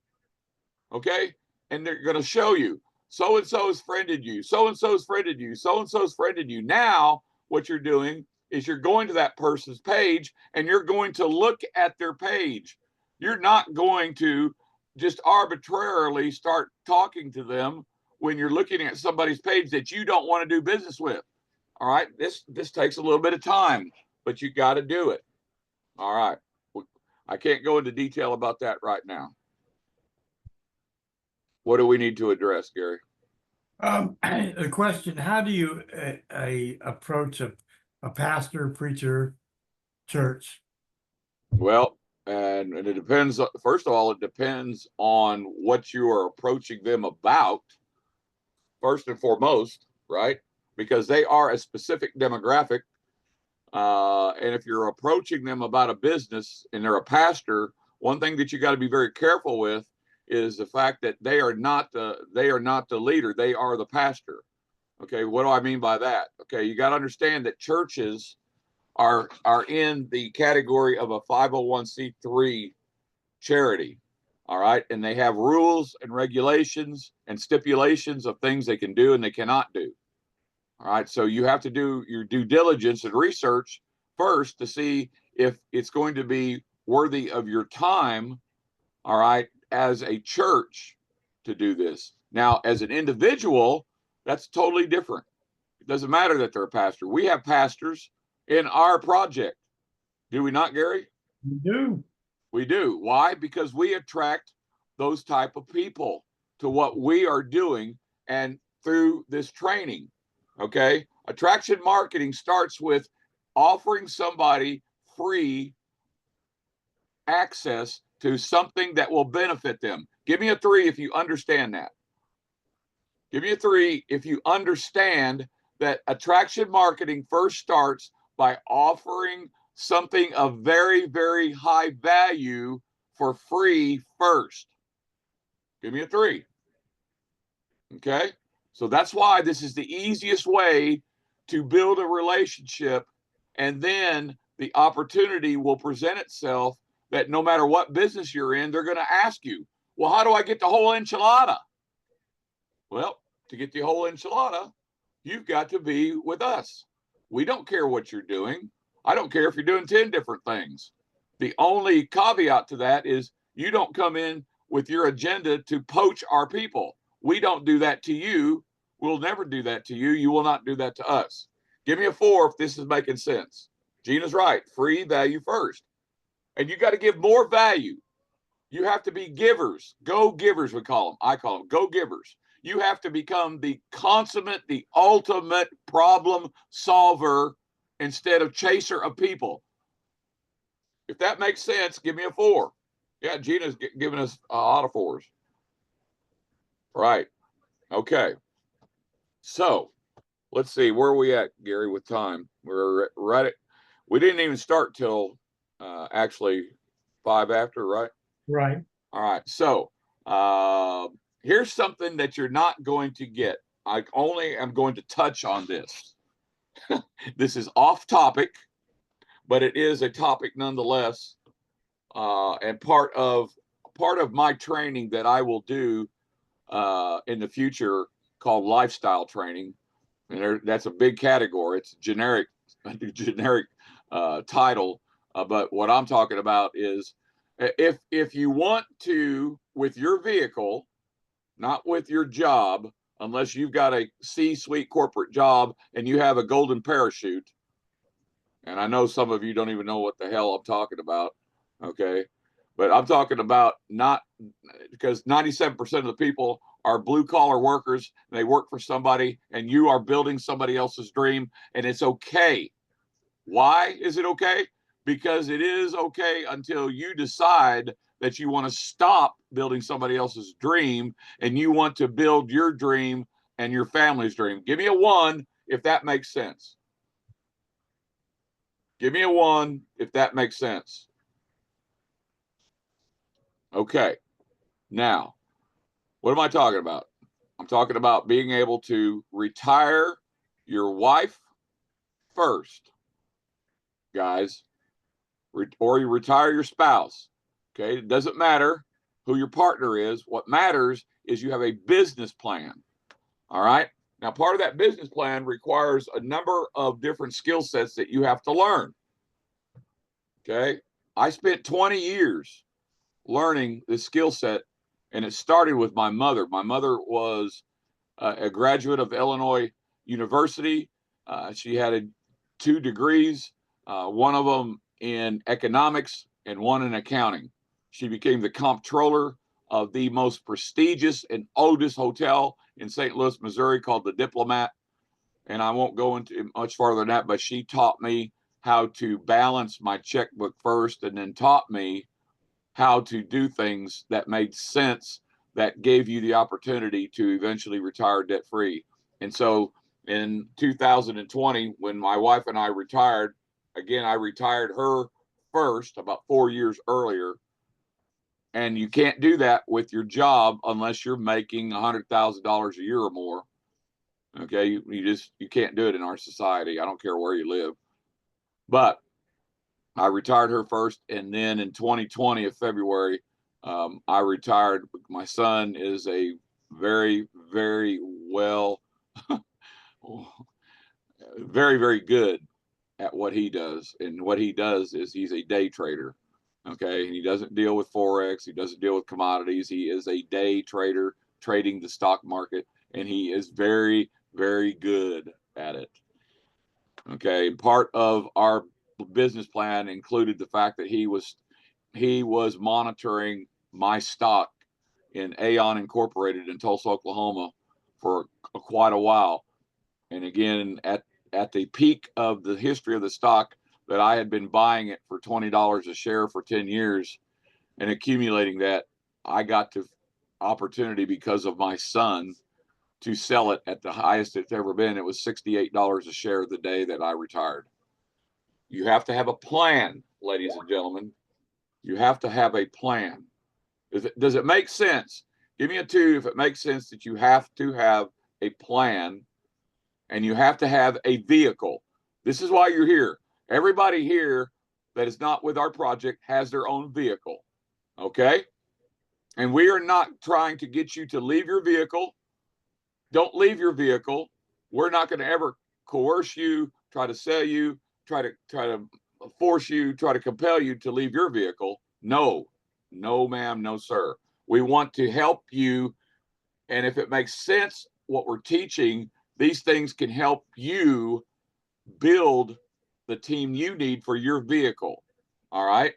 Okay. And they're going to show you so and so has friended you, so and so's friended you, so and so's friended you. Now, what you're doing is you're going to that person's page and you're going to look at their page. You're not going to just arbitrarily start talking to them when you're looking at somebody's page that you don't want to do business with. All right. This takes a little bit of time, but you got to do it. All right. I can't go into detail about that right now. What do we need to address, Gary? The question: how do you approach a pastor, preacher, church? Well, and it depends. First of all, it depends on what you are approaching them about. First and foremost, right? Because they are a specific demographic. And if you're approaching them about a business and they're a pastor, one thing that you got to be very careful with is the fact that they are not the leader. They are the pastor. Okay, what do I mean by that? Okay, you got to understand that churches are in the category of a 501c3 charity. All right, and they have rules and regulations and stipulations of things they can do and they cannot do. All right, so you have to do your due diligence and research first to see if it's going to be worthy of your time, all right, as a church to do this. Now, as an individual, that's totally different. It doesn't matter that they're a pastor. We have pastors in our project. Do we not, Gary? We do. We do. Why? Because we attract those type of people to what we are doing and through this training. Okay. Attraction marketing starts with offering somebody free access to something that will benefit them. Give me a 3 if you understand that. Give me a 3 if you understand that attraction marketing first starts by offering something of very, very high value for free first. Give me a 3. Okay. So that's why this is the easiest way to build a relationship. And then the opportunity will present itself that no matter what business you're in, they're going to ask you, well, how do I get the whole enchilada? Well, to get the whole enchilada, you've got to be with us. We don't care what you're doing. I don't care if you're doing 10 different things. The only caveat to that is you don't come in with your agenda to poach our people. We don't do that to you. We'll never do that to you. You will not do that to us. Give me a 4 if this is making sense. Gina's right. Free value first. And you got to give more value. You have to be givers. Go givers, we call them. I call them go givers. You have to become the consummate, the ultimate problem solver instead of chaser of people. If that makes sense, give me a 4. Yeah, Gina's giving us a lot of 4s. Right. Okay. So let's see, where are we at, Gary, with time? We're right at, we didn't even start till actually 5 after, right? Right. All right. So here's something that you're not going to get. I only am going to touch on this. This is off topic, but it is a topic nonetheless, and part of my training that I will do in the future called lifestyle training, and that's a big category. It's generic title, but what I'm talking about is if you want to, with your vehicle, not with your job, unless you've got a C-suite corporate job and you have a golden parachute. And I know some of you don't even know what the hell I'm talking about. Okay. But I'm talking about not because 97% of the people are blue collar workers. And they work for somebody and you are building somebody else's dream and it's okay. Why is it okay? because it is okay until you decide that you want to stop building somebody else's dream and you want to build your dream and your family's dream. Give me a 1 if that makes sense. Give me a 1 if that makes sense. Okay. Now, what am I talking about? I'm talking about being able to retire your wife first, guys, or you retire your spouse. Okay. It doesn't matter who your partner is. What matters is you have a business plan. All right. Now, part of that business plan requires a number of different skill sets that you have to learn. Okay. I spent 20 years learning this skill set, and it started with my mother. My mother was a graduate of Illinois University. She had 2 degrees, one of them in economics and one in accounting. She became the comptroller of the most prestigious and oldest hotel in St. Louis, Missouri, called the Diplomat. And I won't go into much farther than that, but she taught me how to balance my checkbook first, and then taught me how to do things that made sense, that gave you the opportunity to eventually retire debt free. And so in 2020, when my wife and I retired, again, I retired her first about 4 years earlier. And you can't do that with your job unless you're making $100,000 a year or more. Okay. You can't do it in our society. I don't care where you live. But I retired her first, and then in 2020 of February, I retired. My son is a very, very well, very, very good at what he does. And what he does is he's a day trader. Okay. And he doesn't deal with Forex. He doesn't deal with commodities. He is a day trader trading the stock market. And he is very, very good at it. Okay. Part of our business plan included the fact that he was monitoring my stock in Aon Incorporated in Tulsa, Oklahoma for quite a while. And again, at the peak of the history of the stock, that I had been buying it for $20 a share for 10 years and accumulating that, I got the opportunity because of my son to sell it at the highest it's ever been. It was $68 a share the day that I retired. You have to have a plan, ladies and gentlemen. You have to have a plan. Does it make sense? Give me a 2 if it makes sense that you have to have a plan and you have to have a vehicle. This is why you're here. Everybody here that is not with our project has their own vehicle. Okay? And we are not trying to get you to leave your vehicle. Don't leave your vehicle. We're not going to ever coerce you, try to sell you, try to force you, try to compel you to leave your vehicle. No, ma'am, no, sir. We want to help you. And if it makes sense, what we're teaching, these things can help you build the team you need for your vehicle. All right.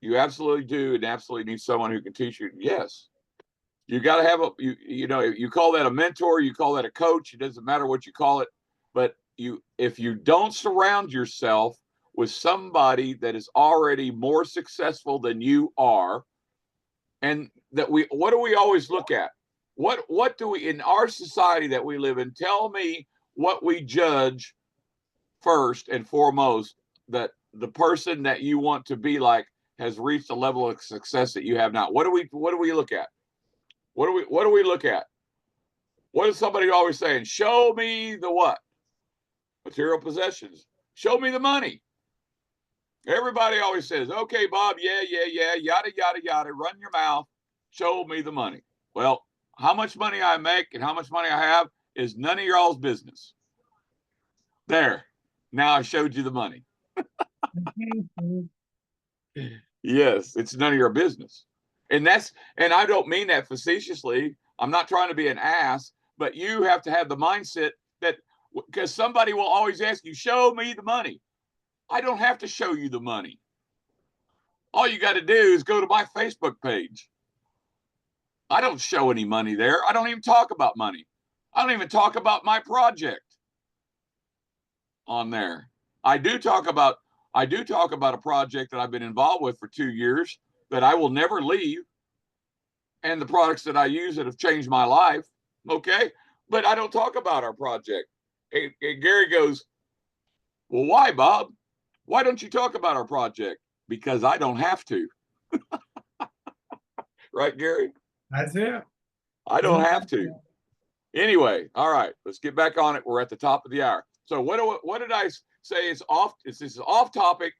You absolutely do, and absolutely need someone who can teach you. Yes. You got to have you call that a mentor, you call that a coach. It doesn't matter what you call it. But if you don't surround yourself with somebody that is already more successful than you are, and what do we always look at? What do we, in our society that we live in, tell me what we judge first and foremost, that the person that you want to be like has reached a level of success that you have not. What do we look at? What do we look at? What is somebody always saying? Show me the what? Material possessions. Show me the money. Everybody always says, okay, Bob, yeah, yada, yada, yada, run your mouth. Show me the money. Well, how much money I make and how much money I have is none of y'all's business. There. Now I showed you the money. Yes, it's none of your business. And I don't mean that facetiously. I'm not trying to be an ass, but you have to have the mindset that, because somebody will always ask you, show me the money. I don't have to show you the money. All you got to do is go to my Facebook page. I don't show any money there. I don't even talk about money. I don't even talk about my project on there. I do talk about a project that I've been involved with for 2 years that I will never leave, and the products that I use that have changed my life. Okay, but I don't talk about our project. And Gary goes, "Well, why, Bob? Why don't you talk about our project?" Because I don't have to, right, Gary? That's it. I don't have to. Anyway, all right, let's get back on it. We're at the top of the hour. So what did I say is off? This is off topic.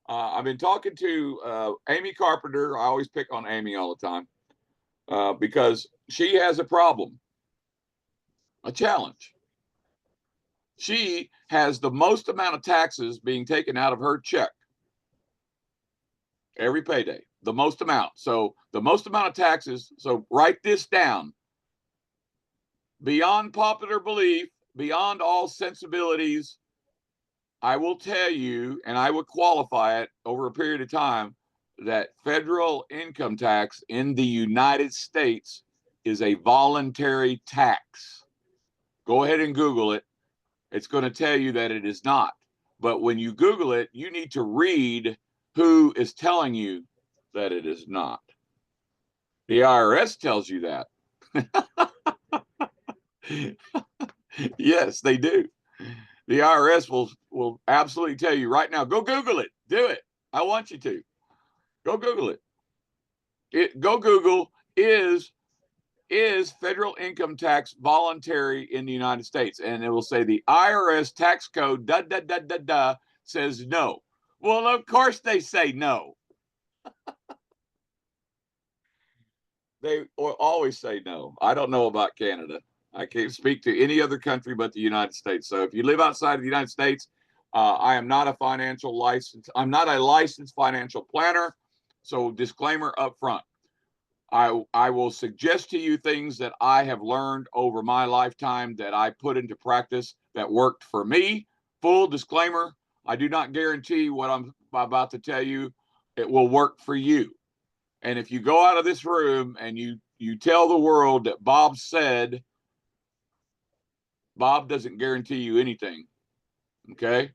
I've been talking to Amy Carpenter. I always pick on Amy all the time because she has a problem, a challenge. She has the most amount of taxes being taken out of her check every payday, the most amount. So the most amount of taxes. So write this down. Beyond popular belief, beyond all sensibilities, I will tell you, and I would qualify it over a period of time, that federal income tax in the United States is a voluntary tax. Go ahead and Google it. It's going to tell you that it is not. But when you Google it, you need to read who is telling you that it is not. The IRS tells you that. Yes, they do. The IRS will absolutely tell you right now. Go Google it. Do it. I want you to. Go Google it. Go Google is federal income tax voluntary in the United States, and it will say the IRS tax code da da da da da says no. Well, of course they say no. They always say no. I don't know about Canada. I can't speak to any other country but the United States. So if you live outside of the United States, I am not a financial license. I'm not a licensed financial planner. So disclaimer up front. I will suggest to you things that I have learned over my lifetime that I put into practice that worked for me. Full disclaimer, I do not guarantee what I'm about to tell you it will work for you. And if you go out of this room and you tell the world that Bob said, Bob doesn't guarantee you anything. Okay?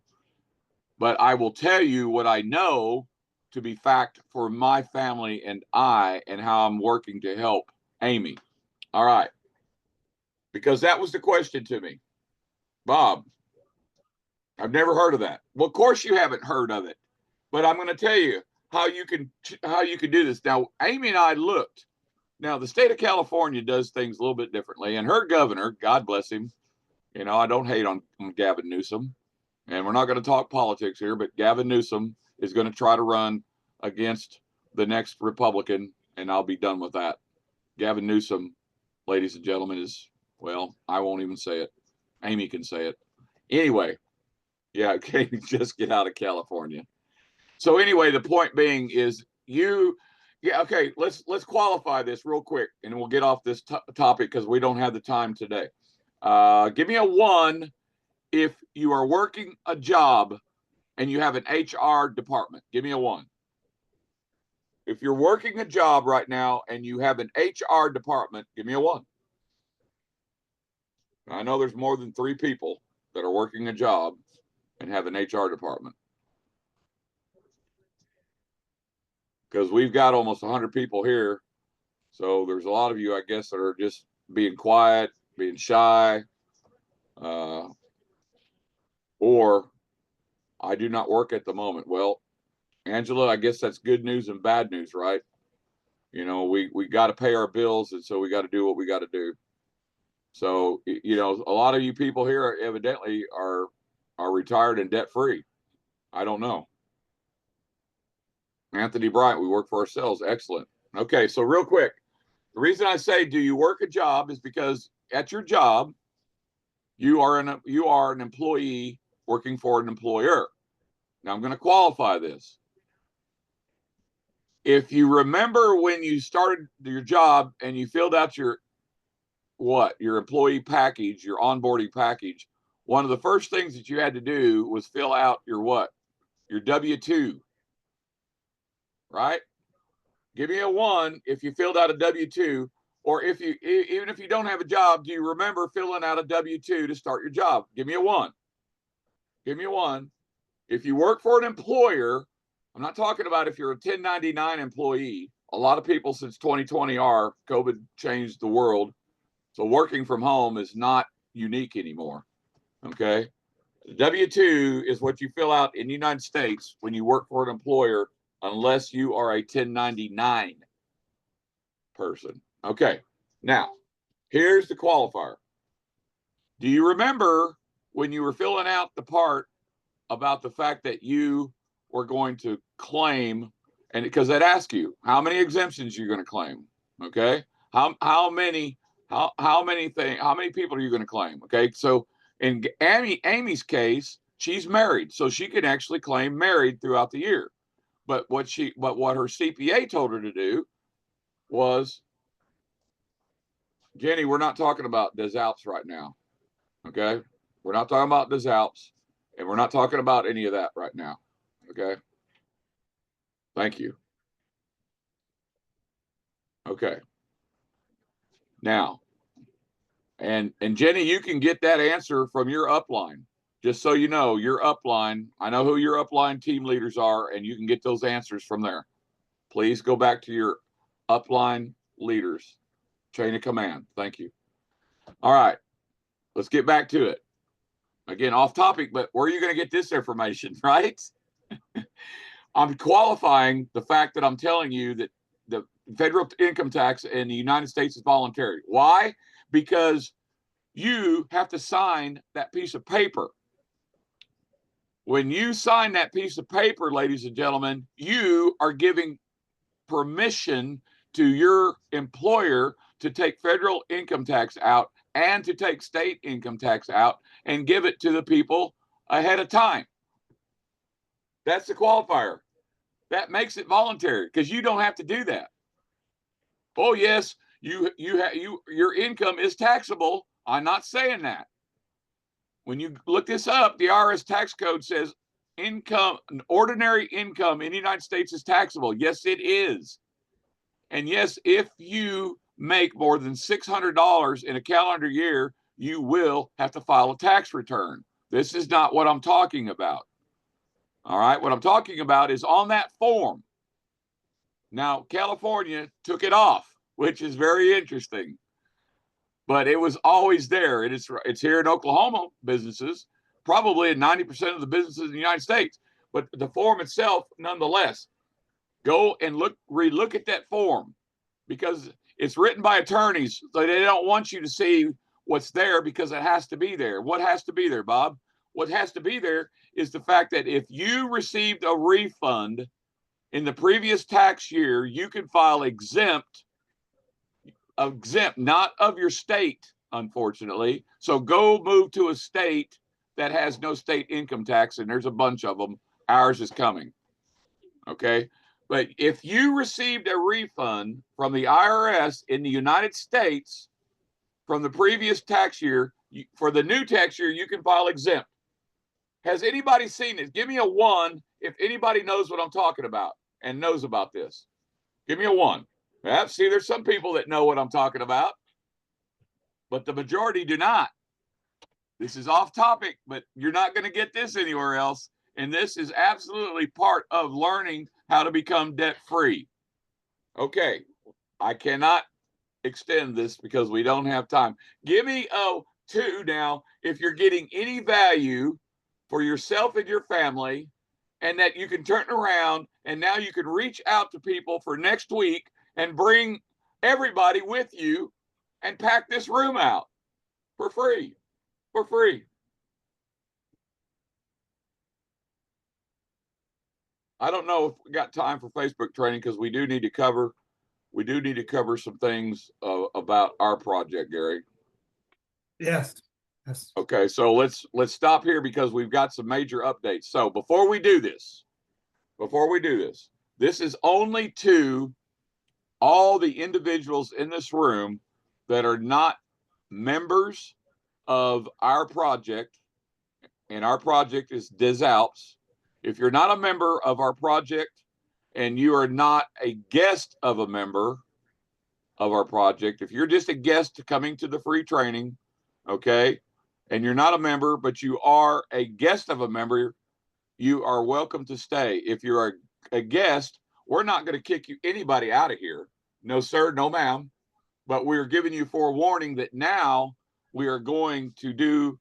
But I will tell you what I know to be fact for my family and I, and how I'm working to help Amy. All right. Because that was the question to me. Bob, I've never heard of that. Well, of course you haven't heard of it, but I'm going to tell you how you can do this. Now, Amy and I looked. Now, the state of California does things a little bit differently, and her governor, God bless him, I don't hate on Gavin Newsom, and we're not going to talk politics here, but Gavin Newsom is going to try to run against the next Republican, and I'll be done with that. Gavin Newsom, ladies and gentlemen, is, well, I won't even say it. Amy can say it. Anyway, yeah, okay, just get out of California. So anyway, the point being is okay, let's qualify this real quick, and we'll get off this topic because we don't have the time today. Give me a 1 if you are working a job and you have an HR department. Give me a 1. If you're working a job right now and you have an HR department, give me a 1. I know there's more than 3 people that are working a job and have an HR department. Because we've got almost 100 people here. So there's a lot of you, I guess, that are just being quiet, being shy, or I do not work at the moment. Well, Angela, I guess that's good news and bad news, right? We got to pay our bills, and so we got to do what we got to do. So, a lot of you people here evidently are retired and debt free. I don't know. Anthony Bryant, we work for ourselves. Excellent. Okay, so real quick, the reason I say do you work a job is because at your job, you are an employee working for an employer. Now I'm going to qualify this. If you remember when you started your job and you filled out your employee package, your onboarding package, one of the first things that you had to do was fill out your your W-2, right? Give me a 1 if you filled out a W-2, or even if you don't have a job, do you remember filling out a W-2 to start your job? Give me a 1. Give me a 1. If you work for an employer, I'm not talking about if you're a 1099 employee. A lot of people since 2020 are. COVID changed the world. So working from home is not unique anymore. Okay. W-2 is what you fill out in the United States when you work for an employer, unless you are a 1099 person. Okay. Now, here's the qualifier. Do you remember when you were filling out the part about the fact that you were going to claim, and because that asks you how many exemptions you're going to claim? Okay. How many people are you going to claim? Okay. So in Amy's case, she's married, so she can actually claim married throughout the year. But what her CPA told her to do was, Jenny, we're not talking about des Alpes right now. Okay. We're not talking about des Alpes, and we're not talking about any of that right now. Okay. Thank you. Okay. Now, and Jenny, you can get that answer from your upline. Just so you know, your upline, I know who your upline team leaders are, and you can get those answers from there. Please go back to your upline leaders, chain of command. Thank you. All right, let's get back to it. Again, off topic, but where are you going to get this information, right? I'm qualifying the fact that I'm telling you that the federal income tax in the United States is voluntary. Why? Because you have to sign that piece of paper. When you sign that piece of paper, ladies and gentlemen, you are giving permission to your employer to take federal income tax out and to take state income tax out and give it to the people ahead of time. That's the qualifier. That makes it voluntary because you don't have to do that. Oh yes, your income is taxable. I'm not saying that. When you look this up, the IRS tax code says ordinary income in the United States is taxable. Yes, it is. And yes, if you make more than $600 in a calendar year, you will have to file a tax return. This is not what I'm talking about. All right, what I'm talking about is on that form. Now, California took it off, which is very interesting. But it was always there. It's here in Oklahoma businesses, probably in 90% of the businesses in the United States. But the form itself, nonetheless, go and relook at that form, because it's written by attorneys, so they don't want you to see what's there because it has to be there. What has to be there, Bob? What has to be there is the fact that if you received a refund in the previous tax year, you can file exempt, not of your state, unfortunately. So go move to a state that has no state income tax, and there's a bunch of them. Ours is coming. Okay. But if you received a refund from the IRS in the United States from the previous tax year, for the new tax year, you can file exempt. Has anybody seen this? Give me a 1 if anybody knows what I'm talking about and knows about this. Give me a 1. Yeah, see, there's some people that know what I'm talking about, but the majority do not. This is off topic, but you're not going to get this anywhere else. And this is absolutely part of learning how to become debt free. Okay, I cannot extend this because we don't have time. Give me a 2 now if you're getting any value for yourself and your family, and that you can turn around and now you can reach out to people for next week and bring everybody with you and pack this room out for free. For free. I don't know if we got time for Facebook training because we do need to cover some things about our project, Gary. Yes. Yes. Okay, so let's stop here because we've got some major updates. So before we do this, this is only to all the individuals in this room that are not members of our project, and our project is Des Alpes. If you're not a member of our project and you are not a guest of a member of our project, if you're just a guest coming to the free training, okay, and you're not a member, but you are a guest of a member, you are welcome to stay. If you're a guest, we're not going to kick anybody out of here. No, sir, no, ma'am. But we're giving you forewarning that now we are going to do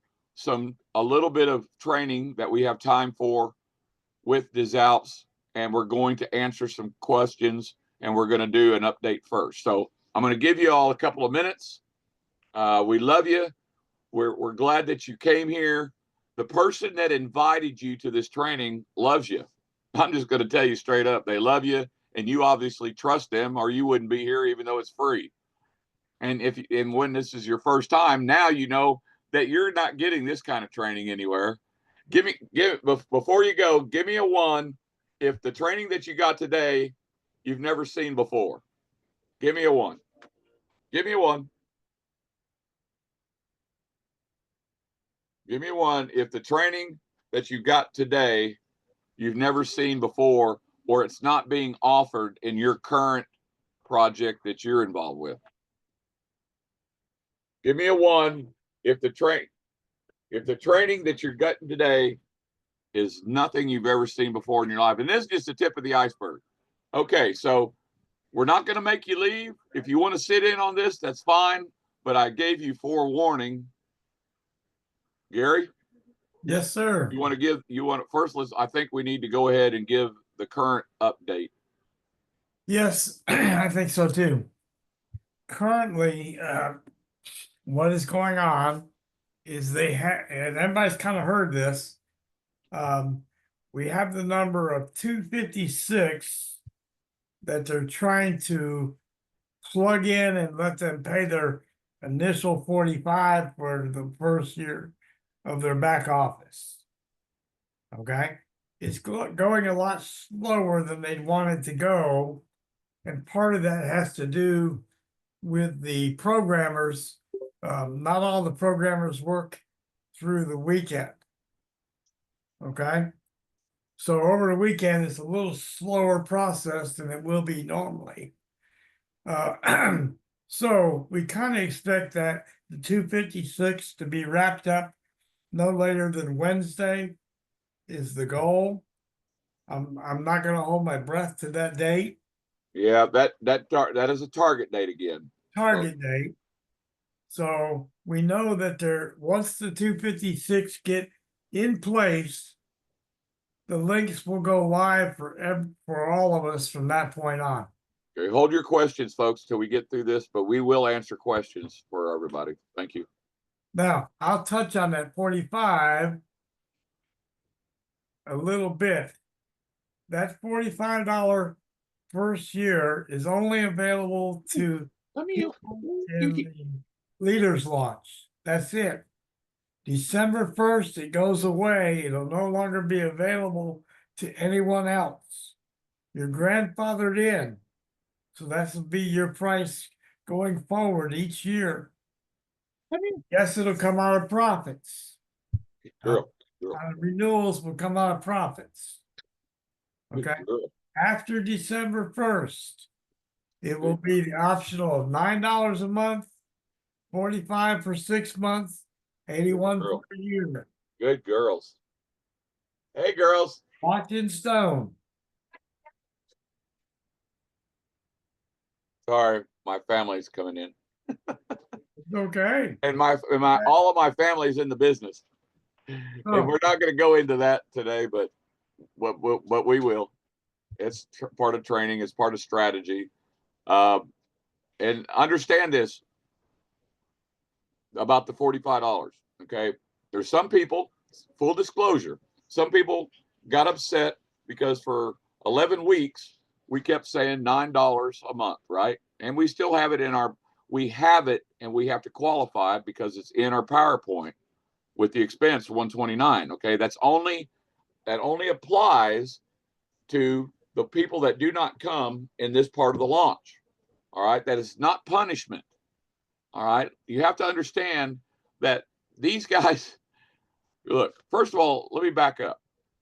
a little bit of training that we have time for with des Alpes, and we're going to answer some questions, and we're going to do an update first. So I'm going to give you all a couple of minutes. We love you. We're glad that you came here. The person that invited you to this training loves you. I'm just going to tell you straight up, they love you, and you obviously trust them, or you wouldn't be here, even though it's free. And when this is your first time, now you know that you're not getting this kind of training anywhere. Before you go, give me a 1 if the training that you got today you've never seen before. Give me a 1. Give me a 1. Give me a 1 if the training that you got today you've never seen before, or it's not being offered in your current project that you're involved with. Give me a 1 if the training that you're getting today is nothing you've ever seen before in your life. And this is just the tip of the iceberg. Okay, so we're not going to make you leave. If you want to sit in on this, that's fine. But I gave you forewarning. Gary? Yes, sir. First, I think we need to go ahead and give the current update. Yes, I think so too. Currently, what is going on is they have, and everybody's kind of heard this. We have the number of 256 that they're trying to plug in and let them pay their initial 45 for the first year of their back office. Okay, it's going a lot slower than they'd want it to go, and part of that has to do with the programmers. Not all the programmers work through the weekend. Okay. So over the weekend, it's a little slower process than it will be normally. So we kind of expect that the 256 to be wrapped up no later than Wednesday is the goal. I'm not going to hold my breath to that date. Yeah, that is a target date again. Target date. So we know that once the 256 get in place, the links will go live for all of us from that point on. Okay, hold your questions, folks, till we get through this, but we will answer questions for everybody. Thank you. Now, I'll touch on that 45 a little bit. That $45 first year is only available to people in the leaders launch. That's it. December 1st, it goes away. It'll no longer be available to anyone else. You're grandfathered in. So that will be your price going forward each year. Yes, it'll come out of profits. Renewals will come out of profits. Okay. After December 1st, it will be the optional of $9 a month, 45 for 6 months, 81 for a year. Good girls. Hey, girls. Locked in stone. Sorry, my family's coming in. Okay. And all of my family's in the business. Oh. And we're not going to go into that today, but we will. It's part of training. It's part of strategy. And understand this about the $45. Okay. There's some people, full disclosure, some people got upset because for 11 weeks, we kept saying $9 a month, right? And we still have it we have it and we have to qualify because it's in our PowerPoint with the expense $129. Okay. That only applies to the people that do not come in this part of the launch. All right. That is not punishment. All right. You have to understand that these guys, look, first of all, let me back up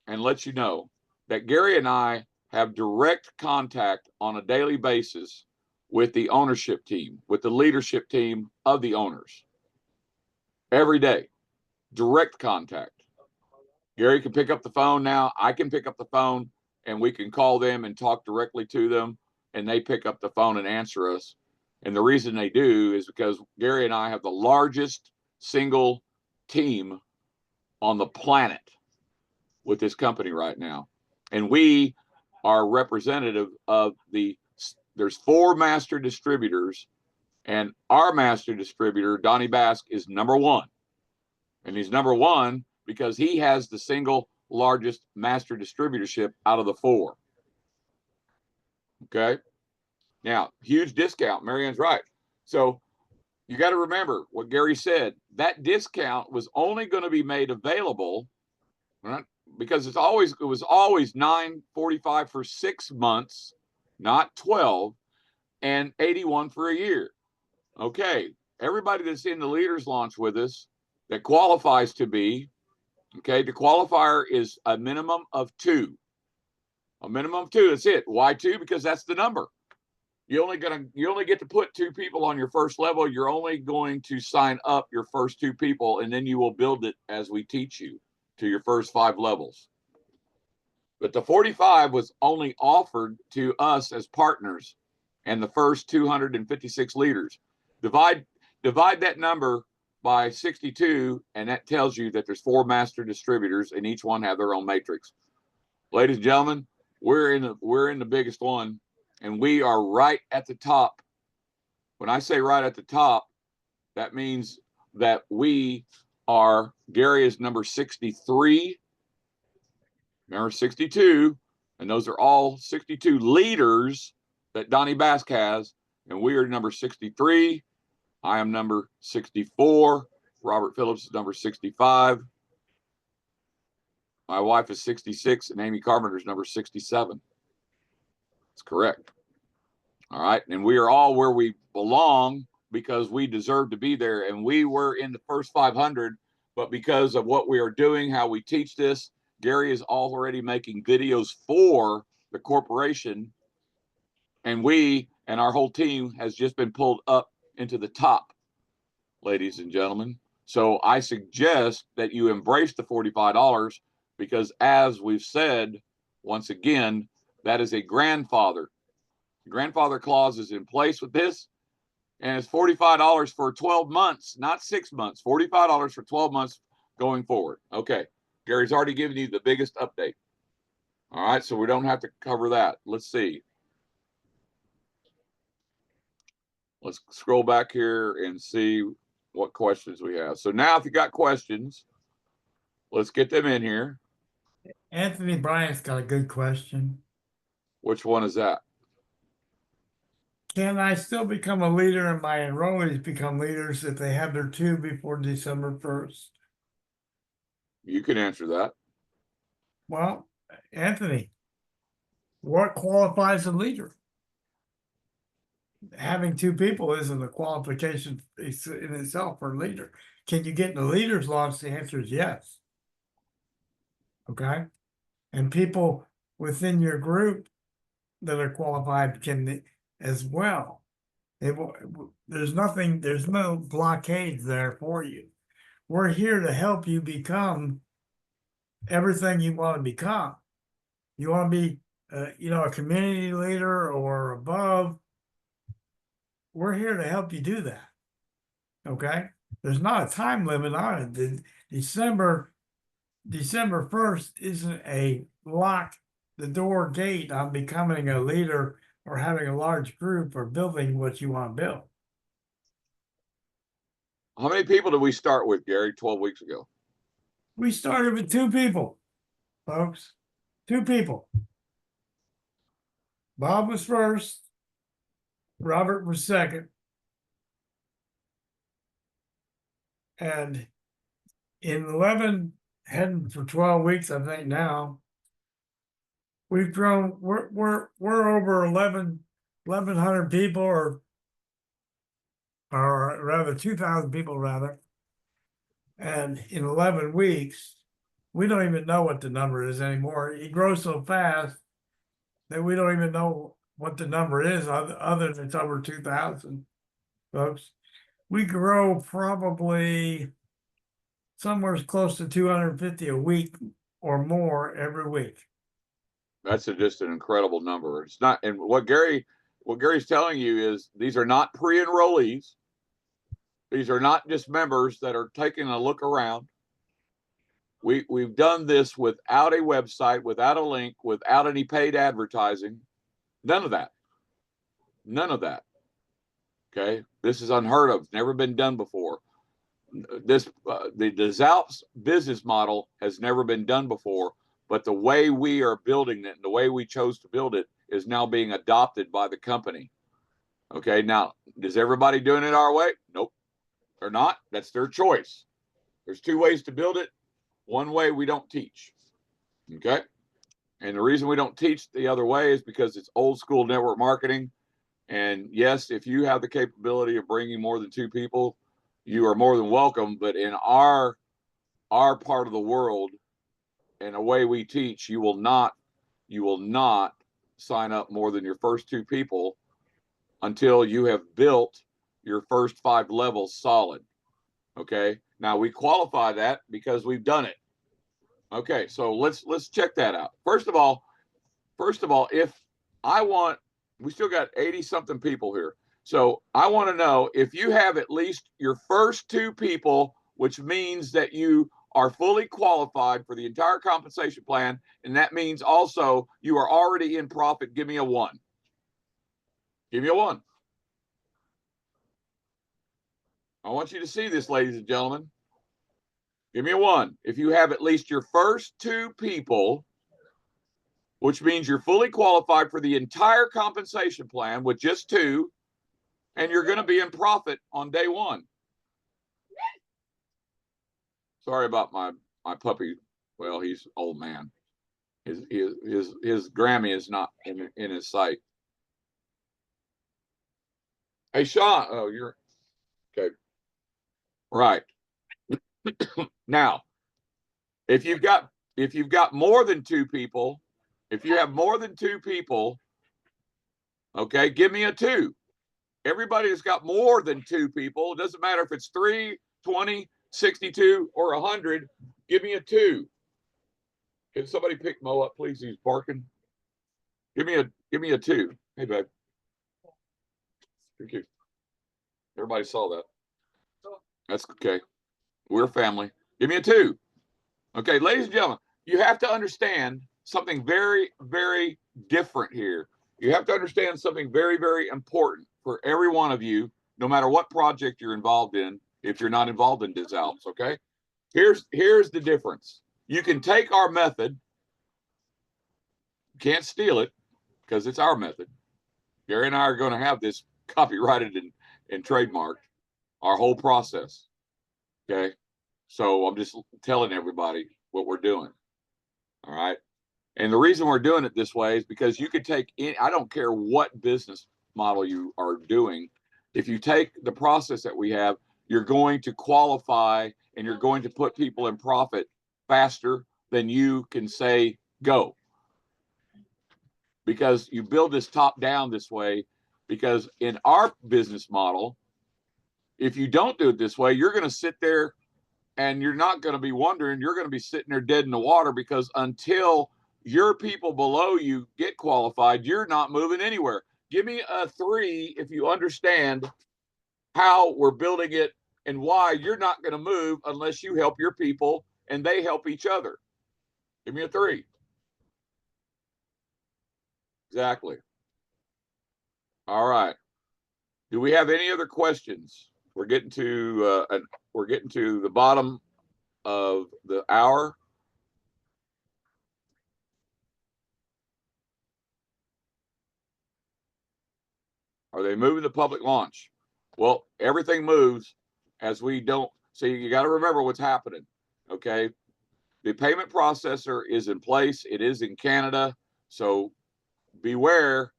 and let you know that Gary and I have direct contact on a daily basis with the ownership team, with the leadership team of the owners. Every day, direct contact. Gary can pick up the phone now. I can pick up the phone and we can call them and talk directly to them, and they pick up the phone and answer us. And the reason they do is because Gary and I have the largest single team on the planet with this company right now. And we are representative of there's 4 master distributors, and our master distributor, Donnie Basque, is number 1. And he's number 1 because he has the single largest master distributorship out of the 4. Okay. Now, huge discount. Marianne's right. So you got to remember what Gary said. That discount was only going to be made available, right? Because it was always $945 for 6 months, not 12, and $81 for a year. Okay. Everybody that's in the leaders launch with us that qualifies to be, okay, the qualifier is a minimum of 2. A minimum of 2. That's it. Why 2? Because that's the number. You only get to put 2 people on your first level. You're only going to sign up your first 2 people, and then you will build it as we teach you to your first 5 levels. But the 45 was only offered to us as partners and the first 256 leaders. Divide that number by 62, and that tells you that there's 4 master distributors, and each one have their own matrix. Ladies and gentlemen, we're in the biggest one, and we are right at the top. When I say right at the top, that means that Gary is number 63, number 62, and those are all 62 leaders that Donnie Basque has, and we are number 63. I am number 64. Robert Phillips is number 65. My wife is 66, and Amy Carpenter is number 67. That's correct. All right. And we are all where we belong because we deserve to be there. And we were in the first 500, but because of what we are doing, how we teach this, Gary is already making videos for the corporation. And we and our whole team has just been pulled up into the top, ladies and gentlemen. So I suggest that you embrace the $45 because, as we've said, once again, that is a grandfather. The grandfather clause is in place with this, and it's $45 for 12 months, not 6 months. $45 for 12 months going forward. Okay, Gary's already given you the biggest update. All right, so we don't have to cover that. Let's see. Let's scroll back here and see what questions we have. So now if you got questions, let's get them in here. Anthony Bryant's got a good question. Which one is that? Can I still become a leader and my enrollees become leaders if they have their 2 before December 1st? You can answer that. Well, Anthony, what qualifies a leader? Having 2 people isn't a qualification in itself for a leader. Can you get in the leaders launch? The answer is yes. Okay. And people within your group that are qualified can as well. There's no blockades there for you. We're here to help you become everything you want to become. You want to be, a community leader or above. We're here to help you do that. Okay. There's not a time limit on it. December 1st isn't a lock the door gate on becoming a leader or having a large group or building what you want to build. How many people did we start with, Gary, 12 weeks ago? We started with 2 people, folks. 2 people. Bob was first. Robert was second. And in 11, heading for 12 weeks, I think now, we've grown, we're over 1,100 people or rather 2,000 people rather. And in 11 weeks, we don't even know what the number is anymore. It grows so fast that we don't even know what the number is other than it's over 2,000 folks. We grow probably somewhere close to 250 a week or more every week. That's just an incredible number. It's not, and what Gary's telling you is these are not pre-enrollees. These are not just members that are taking a look around. We've done this without a website, without a link, without any paid advertising. None of that. None of that. Okay, this is unheard of. Never been done before. The Alpes business model has never been done before, but the way we are building it and the way we chose to build it is now being adopted by the company. Okay, now is everybody doing it our way? Nope, they're not. That's their choice. There's two ways to build it. One way we don't teach. Okay, and the reason we don't teach the other way is because it's old school network marketing. And yes, if you have the capability of bringing more than 2 people, you are more than welcome. But in our part of the world and the way we teach, you will not sign up more than your first 2 people until you have built your first 5 levels solid. Okay. Now we qualify that because we've done it. Okay, so let's check that out. First of all, if I want, we still got 80 something people here. So I want to know if you have at least your first 2 people, which means that you are fully qualified for the entire compensation plan. And that means also you are already in profit. Give me a 1. Give me a 1. I want you to see this, ladies and gentlemen. Give me a 1. If you have at least your first 2 people, which means you're fully qualified for the entire compensation plan with just 2, and you're going to be in profit on day 1. Sorry about my puppy. Well, he's old man. His Grammy is not in his sight. Hey, Sean. Oh, you're okay. Right. Now, if you've got more than 2 people, if you have more than 2 people, okay, give me a 2. Everybody that's got more than 2 people, it doesn't matter if it's 3, 20, 62, or 100, give me a 2. Can somebody pick Mo up, please? He's barking. Give me a 2. Hey, babe. Thank you. Everybody saw that. That's okay. We're family. Give me a 2. Okay, ladies and gentlemen, you have to understand something very, very different here. You have to understand something very, very important for every one of you, no matter what project you're involved in, if you're not involved in Des Alpes, okay? Here's the difference. You can take our method. You can't steal it because it's our method. Gary and I are going to have this copyrighted and trademarked, our whole process, okay? So I'm just telling everybody what we're doing, all right? And the reason we're doing it this way is because you could take in, I don't care what business model you are doing. If you take the process that we have, you're going to qualify and you're going to put people in profit faster than you can say go. Because you build this top down this way, because in our business model, if you don't do it this way, you're going to sit there and you're not going to be wondering, you're going to be sitting there dead in the water, because until your people below you get qualified, you're not moving anywhere. Give me a 3 if you understand how we're building it and why you're not going to move unless you help your people and they help each other. Give me a 3. Exactly. All right. Do we have any other questions? We're getting to the bottom of the hour. Are they moving the public launch? Well, everything moves as we don't. So you got to remember what's happening. Okay. The payment processor is in place. It is in Canada. So beware.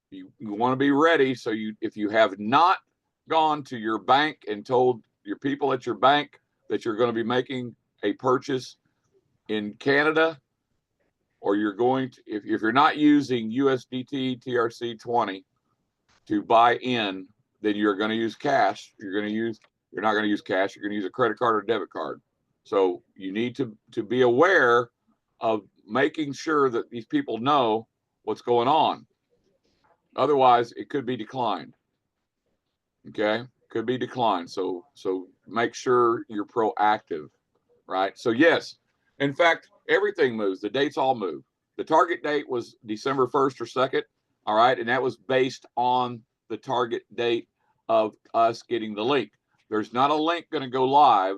You want to be ready. So if you have not gone to your bank and told your people at your bank that you're going to be making a purchase in Canada, or you're going to, if you're not using USDT TRC20 to buy in, then you're going to use cash. You're not going to use cash. You're going to use a credit card or debit card. So you need to be aware of making sure that these people know what's going on. Otherwise, it could be declined. Okay, could be declined. So make sure you're proactive, right? So yes, in fact, everything moves. The dates all move. The target date was December 1st or 2nd. All right, and that was based on the target date of us getting the link. There's not a link going to go live.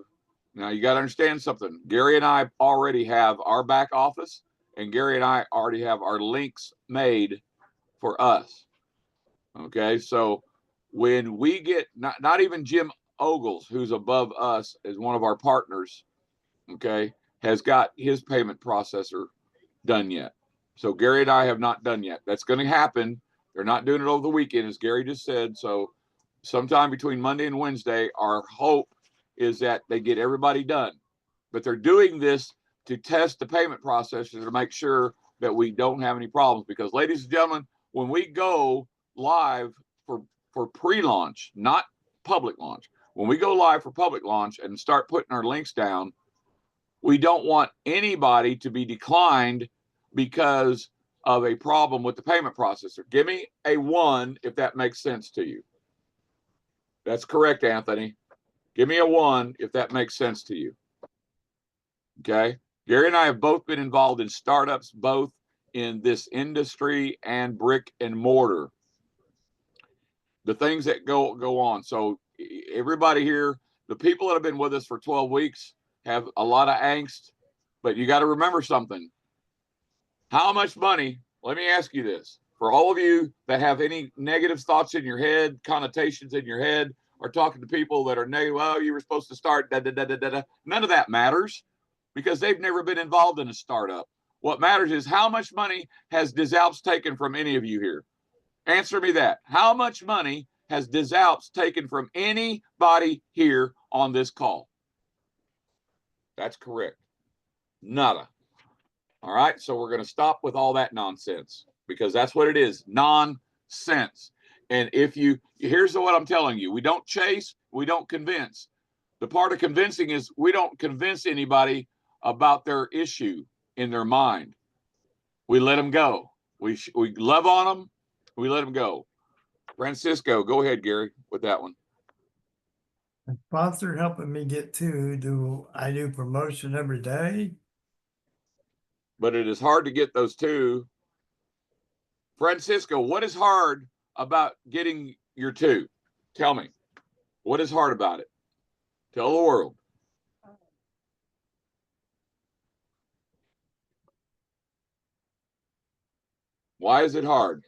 Now you got to understand something. Gary and I already have our back office, and Gary and I already have our links made for us. Okay, so when we get not even Jim Ogles, who's above us as one of our partners, okay, has got his payment processor done yet. So Gary and I have not done yet. That's going to happen. They're not doing it over the weekend, as Gary just said. So sometime between Monday and Wednesday, our hope is that they get everybody done. But they're doing this to test the payment processors to make sure that we don't have any problems. Because, ladies and gentlemen, when we go live for pre-launch, not public launch, when we go live for public launch and start putting our links down, we don't want anybody to be declined because of a problem with the payment processor. Give me a 1 if that makes sense to you. That's correct, Anthony. Give me a 1 if that makes sense to you. Okay. Gary and I have both been involved in startups, both in this industry and brick and mortar. The things that go on. So everybody here, the people that have been with us for 12 weeks have a lot of angst, but you got to remember something. How much money, let me ask you this, for all of you that have any negative thoughts in your head, connotations in your head, or talking to people that are negative, well, you were supposed to start, da, da, da, da, da, da. None of that matters because they've never been involved in a startup. What matters is how much money has DesAlps taken from any of you here? Answer me that. How much money has DesAlps taken from anybody here on this call? That's correct. Nada. All right. So we're going to stop with all that nonsense because that's what it is. Nonsense. And here's what I'm telling you, we don't chase, we don't convince. The part of convincing is we don't convince anybody about their issue in their mind. We let them go. We love on them. We let them go. Francisco, go ahead, Gary, with that one. Sponsor helping me get do I do promotion every day? But it is hard to get those 2. Francisco, what is hard about getting your 2? Tell me. What is hard about it? Tell the world. Why is it hard?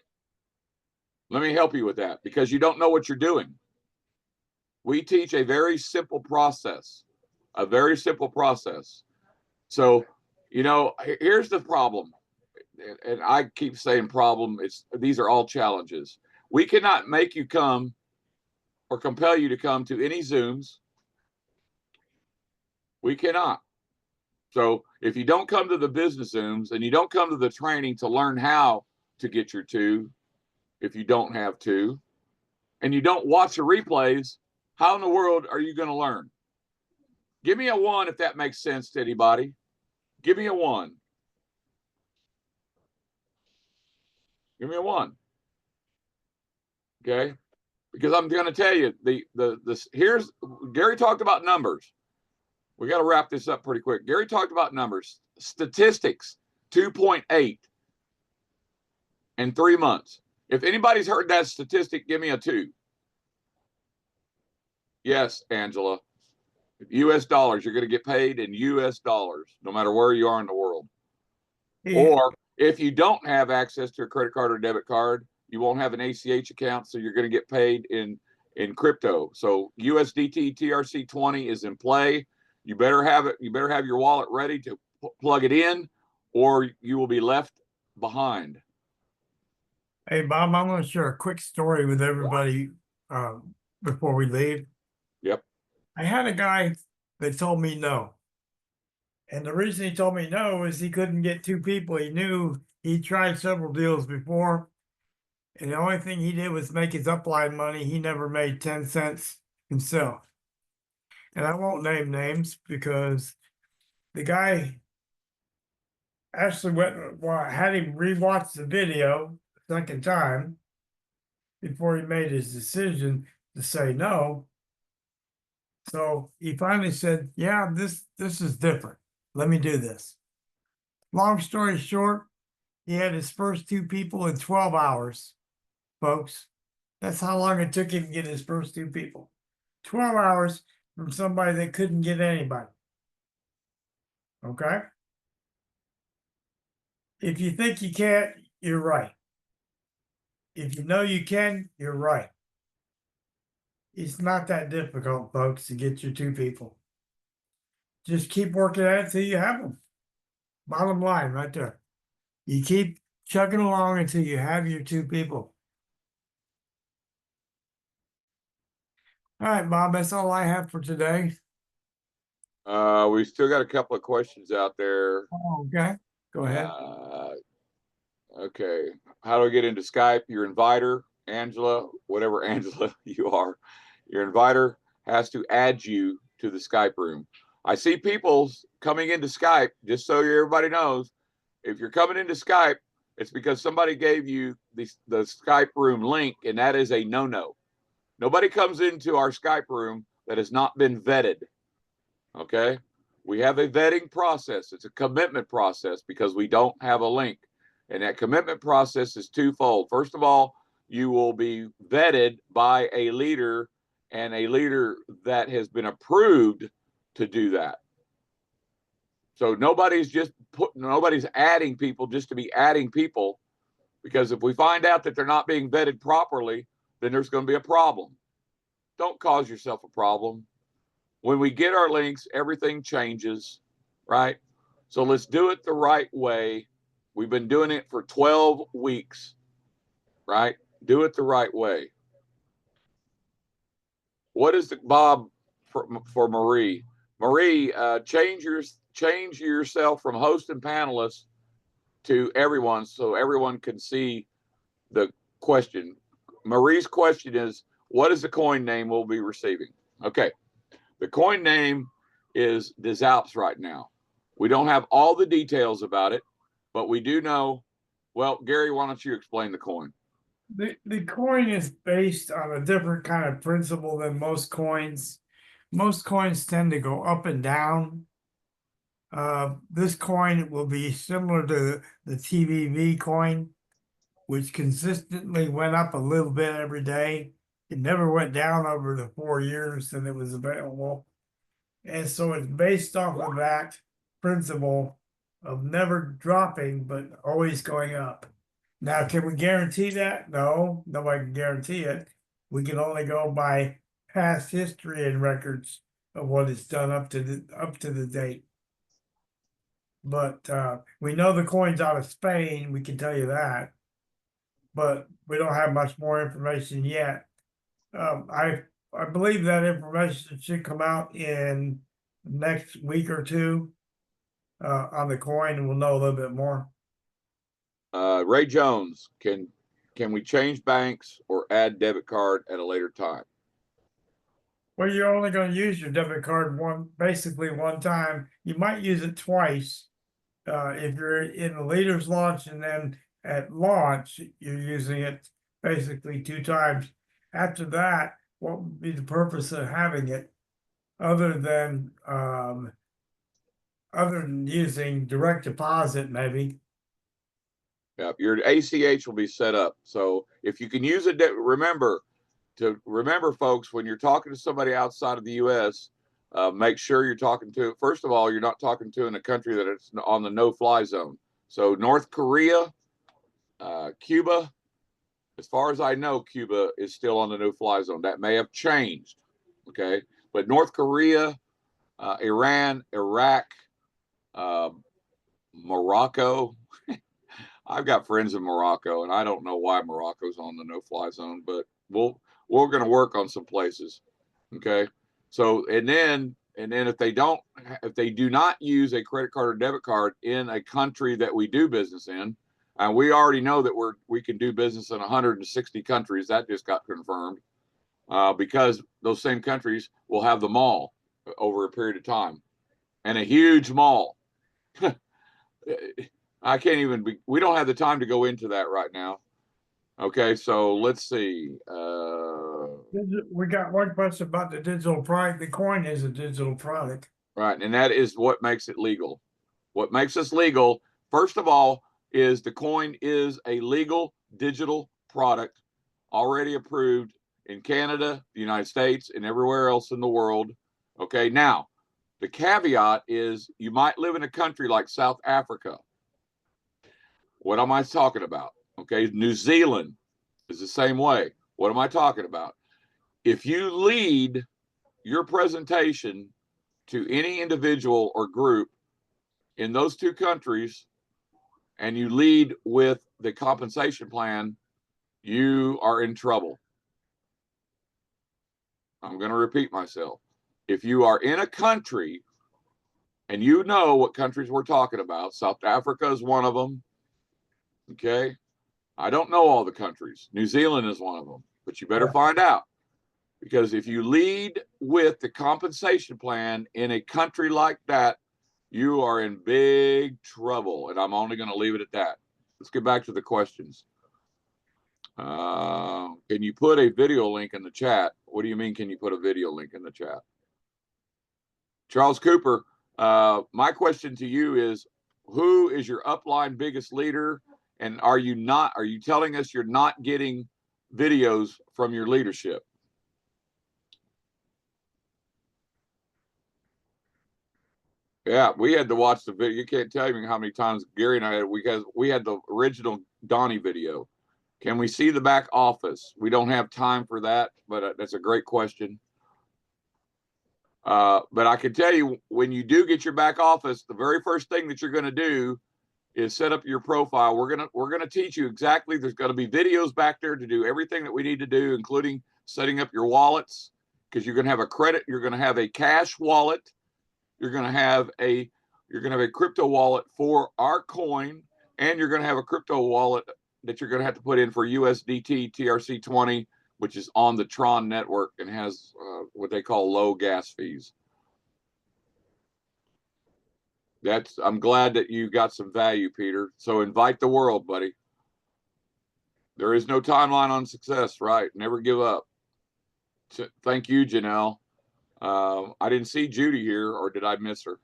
Let me help you with that because you don't know what you're doing. We teach a very simple process, a very simple process. So, here's the problem. And I keep saying problem. These are all challenges. We cannot make you come or compel you to come to any Zooms. We cannot. So if you don't come to the business Zooms and you don't come to the training to learn how to get your 2, if you don't have 2, and you don't watch the replays, how in the world are you going to learn? Give me a 1 if that makes sense to anybody. Give me a 1. Give me a 1. Okay? Because I'm going to tell you here's Gary talked about numbers. We got to wrap this up pretty quick. Gary talked about numbers. Statistics, 2.8 in 3 months. If anybody's heard that statistic, give me a 2. Yes, Angela. US dollars, you're going to get paid in US dollars, no matter where you are in the world. Yeah. Or if you don't have access to a credit card or debit card, you won't have an ACH account, so you're going to get paid in crypto. So USDT TRC20 is in play. You better have it. You better have your wallet ready to plug it in, or you will be left behind. Hey, Bob, I'm going to share a quick story with everybody before we leave. Yep. I had a guy that told me no. And the reason he told me no is he couldn't get 2 people. He knew he tried several deals before. And the only thing he did was make his upline money. He never made 10 cents himself. And I won't name names because the guy actually went, well, I had him rewatch the video a second time before he made his decision to say no. So he finally said, yeah, this is different. Let me do this. Long story short, he had his first two people in 12 hours, folks. That's how long it took him to get his first two people. 12 hours from somebody that couldn't get anybody. Okay? If you think you can't, you're right. If you know you can, you're right. It's not that difficult, folks, to get your two people. Just keep working at it till you have them. Bottom line, right there. You keep chugging along until you have your two people. All right, Bob, that's all I have for today. We still got a couple of questions out there. Oh, okay, go ahead. Okay. How do I get into Skype? Your inviter, Angela, whatever Angela you are, your inviter has to add you to the Skype room. I see people coming into Skype, just so everybody knows, if you're coming into Skype, it's because somebody gave you the Skype room link, and that is a no-no. Nobody comes into our Skype room that has not been vetted. Okay. We have a vetting process. It's a commitment process because we don't have a link. And that commitment process is twofold. First of all, you will be vetted by a leader, and a leader that has been approved to do that. So nobody's adding people just to be adding people, because if we find out that they're not being vetted properly, then there's going to be a problem. Don't cause yourself a problem. When we get our links, everything changes, right? So let's do it the right way. We've been doing it for 12 weeks, right? Do it the right way. What is the Bob for Marie? Marie, change yourself from host and panelist to everyone so everyone can see the question. Marie's question is, what is the coin name we'll be receiving? Okay. The coin name is des Alpes right now. We don't have all the details about it, but we do know. Well, Gary, why don't you explain the coin? The coin is based on a different kind of principle than most coins. Most coins tend to go up and down. This coin will be similar to the TVV coin, which consistently went up a little bit every day. It never went down over the 4 years that it was available. And so it's based off of that principle of never dropping, but always going up. Now, can we guarantee that? No, nobody can guarantee it. We can only go by past history and records of what it's done up to the date. But we know the coin's out of Spain, we can tell you that. But we don't have much more information yet. I believe that information should come out in next week or two on the coin, and we'll know a little bit more. Ray Jones, can we change banks or add debit card at a later time? Well, you're only going to use your debit card basically one time. You might use it twice if you're in the leader's launch, and then at launch you're using it basically two times. After that, what would be the purpose of having it other than using direct deposit, maybe? Yeah, your ACH will be set up. So if you can use it, remember, folks, when you're talking to somebody outside of the U.S., make sure you're talking to, first of all, you're not talking to in a country that it's on the no-fly zone. So North Korea, Cuba, as far as I know, Cuba is still on the no-fly zone. That may have changed, okay? But North Korea, Iran, Iraq, Morocco. I've got friends in Morocco, and I don't know why Morocco's on the no-fly zone, but we're going to work on some places, okay? So and then if they do not use a credit card or debit card in a country that we do business in, and we already know that we can do business in 160 countries. That just got confirmed because those same countries will have the mall over a period of time, and a huge mall. I can't even be, we don't have the time to go into that right now. Okay, so let's see. We got one question about the digital product. The coin is a digital product. Right, and that is what makes it legal. What makes us legal, first of all, is the coin is a legal digital product already approved in Canada, the United States, and everywhere else in the world. Okay, now the caveat is you might live in a country like South Africa. What am I talking about? Okay, New Zealand is the same way. What am I talking about? If you lead your presentation to any individual or group in those two countries and you lead with the compensation plan, you are in trouble. I'm going to repeat myself. If you are in a country and you know what countries we're talking about, South Africa is one of them. Okay. I don't know all the countries. New Zealand is one of them, but you better find out. Because if you lead with the compensation plan in a country like that, you are in big trouble. And I'm only going to leave it at that. Let's get back to the questions. Can you put a video link in the chat? What do you mean, can you put a video link in the chat? Charles Cooper, my question to you is, who is your upline biggest leader? And are you telling us you're not getting videos from your leadership? Yeah, we had to watch the video. You can't tell me how many times Gary and I had, we had the original Donnie video. Can we see the back office? We don't have time for that, but that's a great question. But I can tell you, when you do get your back office, the very first thing that you're going to do is set up your profile. We're gonna teach you exactly. There's going to be videos back there to do everything that we need to do, including setting up your wallets, because you're going to have a credit. You're going to have a cash wallet. You're going to have a crypto wallet for our coin, and you're going to have a crypto wallet that you're going to have to put in for USDT TRC20, which is on the Tron network and has what they call low gas fees. I'm glad that you got some value, Peter. So invite the world, buddy. There is no timeline on success, right? Never give up. Thank you, Janelle. I didn't see Judy here, or did I miss her?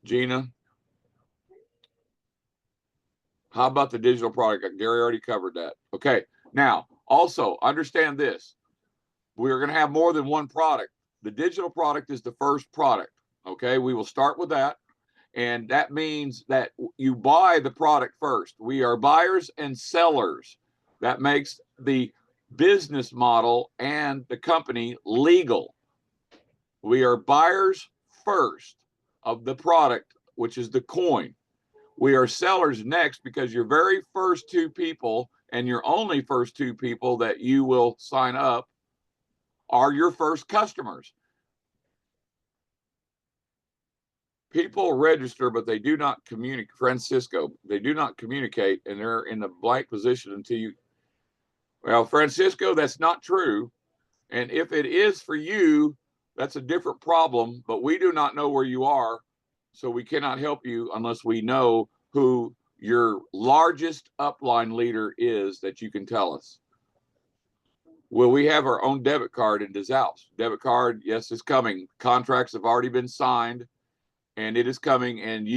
Gina? How about the digital product? Gary already covered that. Okay. Now, also understand this. We're going to have more than one product. The digital product is the first product. Okay. We will start with that. And that means that you buy the product first. We are buyers and sellers. That makes the business model and the company legal. We are buyers first of the product, which is the coin. We are sellers next, because your very first two people and your only first two people that you will sign up are your first customers. People register, but they do not communicate. Francisco, they do not communicate, and they're in the blank position until you. Well, Francisco, that's not true. And if it is for you, that's a different problem, but we do not know where you are. So we cannot help you unless we know who your largest upline leader is that you can tell us. Will we have our own debit card in des Alpes? Debit card, yes, is coming. Contracts have already been signed, and it is coming. And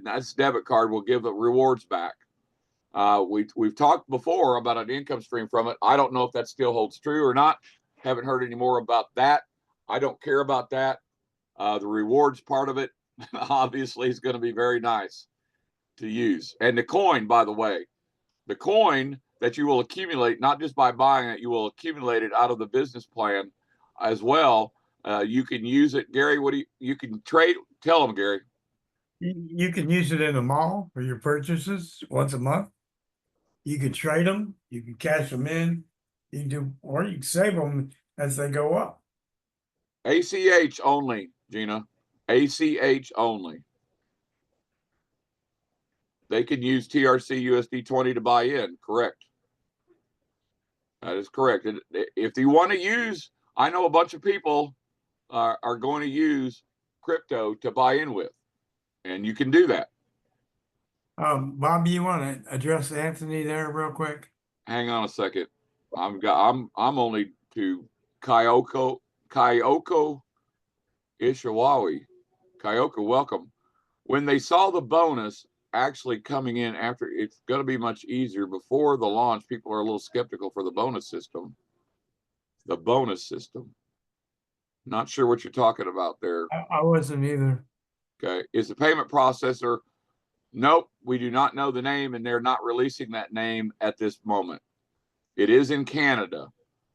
that's debit card will give the rewards back. We've talked before about an income stream from it. I don't know if that still holds true or not. Haven't heard any more about that. I don't care about that. The rewards part of it, obviously, is going to be very nice to use. And the coin, by the way, the coin that you will accumulate, not just by buying it, you will accumulate it out of the business plan as well. You can use it. Gary, you can trade? Tell them, Gary. You can use it in the mall for your purchases once a month. You can trade them. You can cash them in. You can do, or you can save them as they go up. ACH only, Gina. ACH only. They can use TRC USD20 to buy in. Correct. That is correct. And if you want to use, I know a bunch of people are going to use crypto to buy in with, and you can do that. Bobby, you want to address Anthony there real quick? Hang on a second. I'm only to Kyoko Ishiwawi. Kyoko, welcome. When they saw the bonus actually coming in after, it's going to be much easier. Before the launch, people are a little skeptical for the bonus system. The bonus system. Not sure what you're talking about there. I wasn't either. Okay. Is the payment processor? Nope, we do not know the name, and they're not releasing that name at this moment. It is in Canada.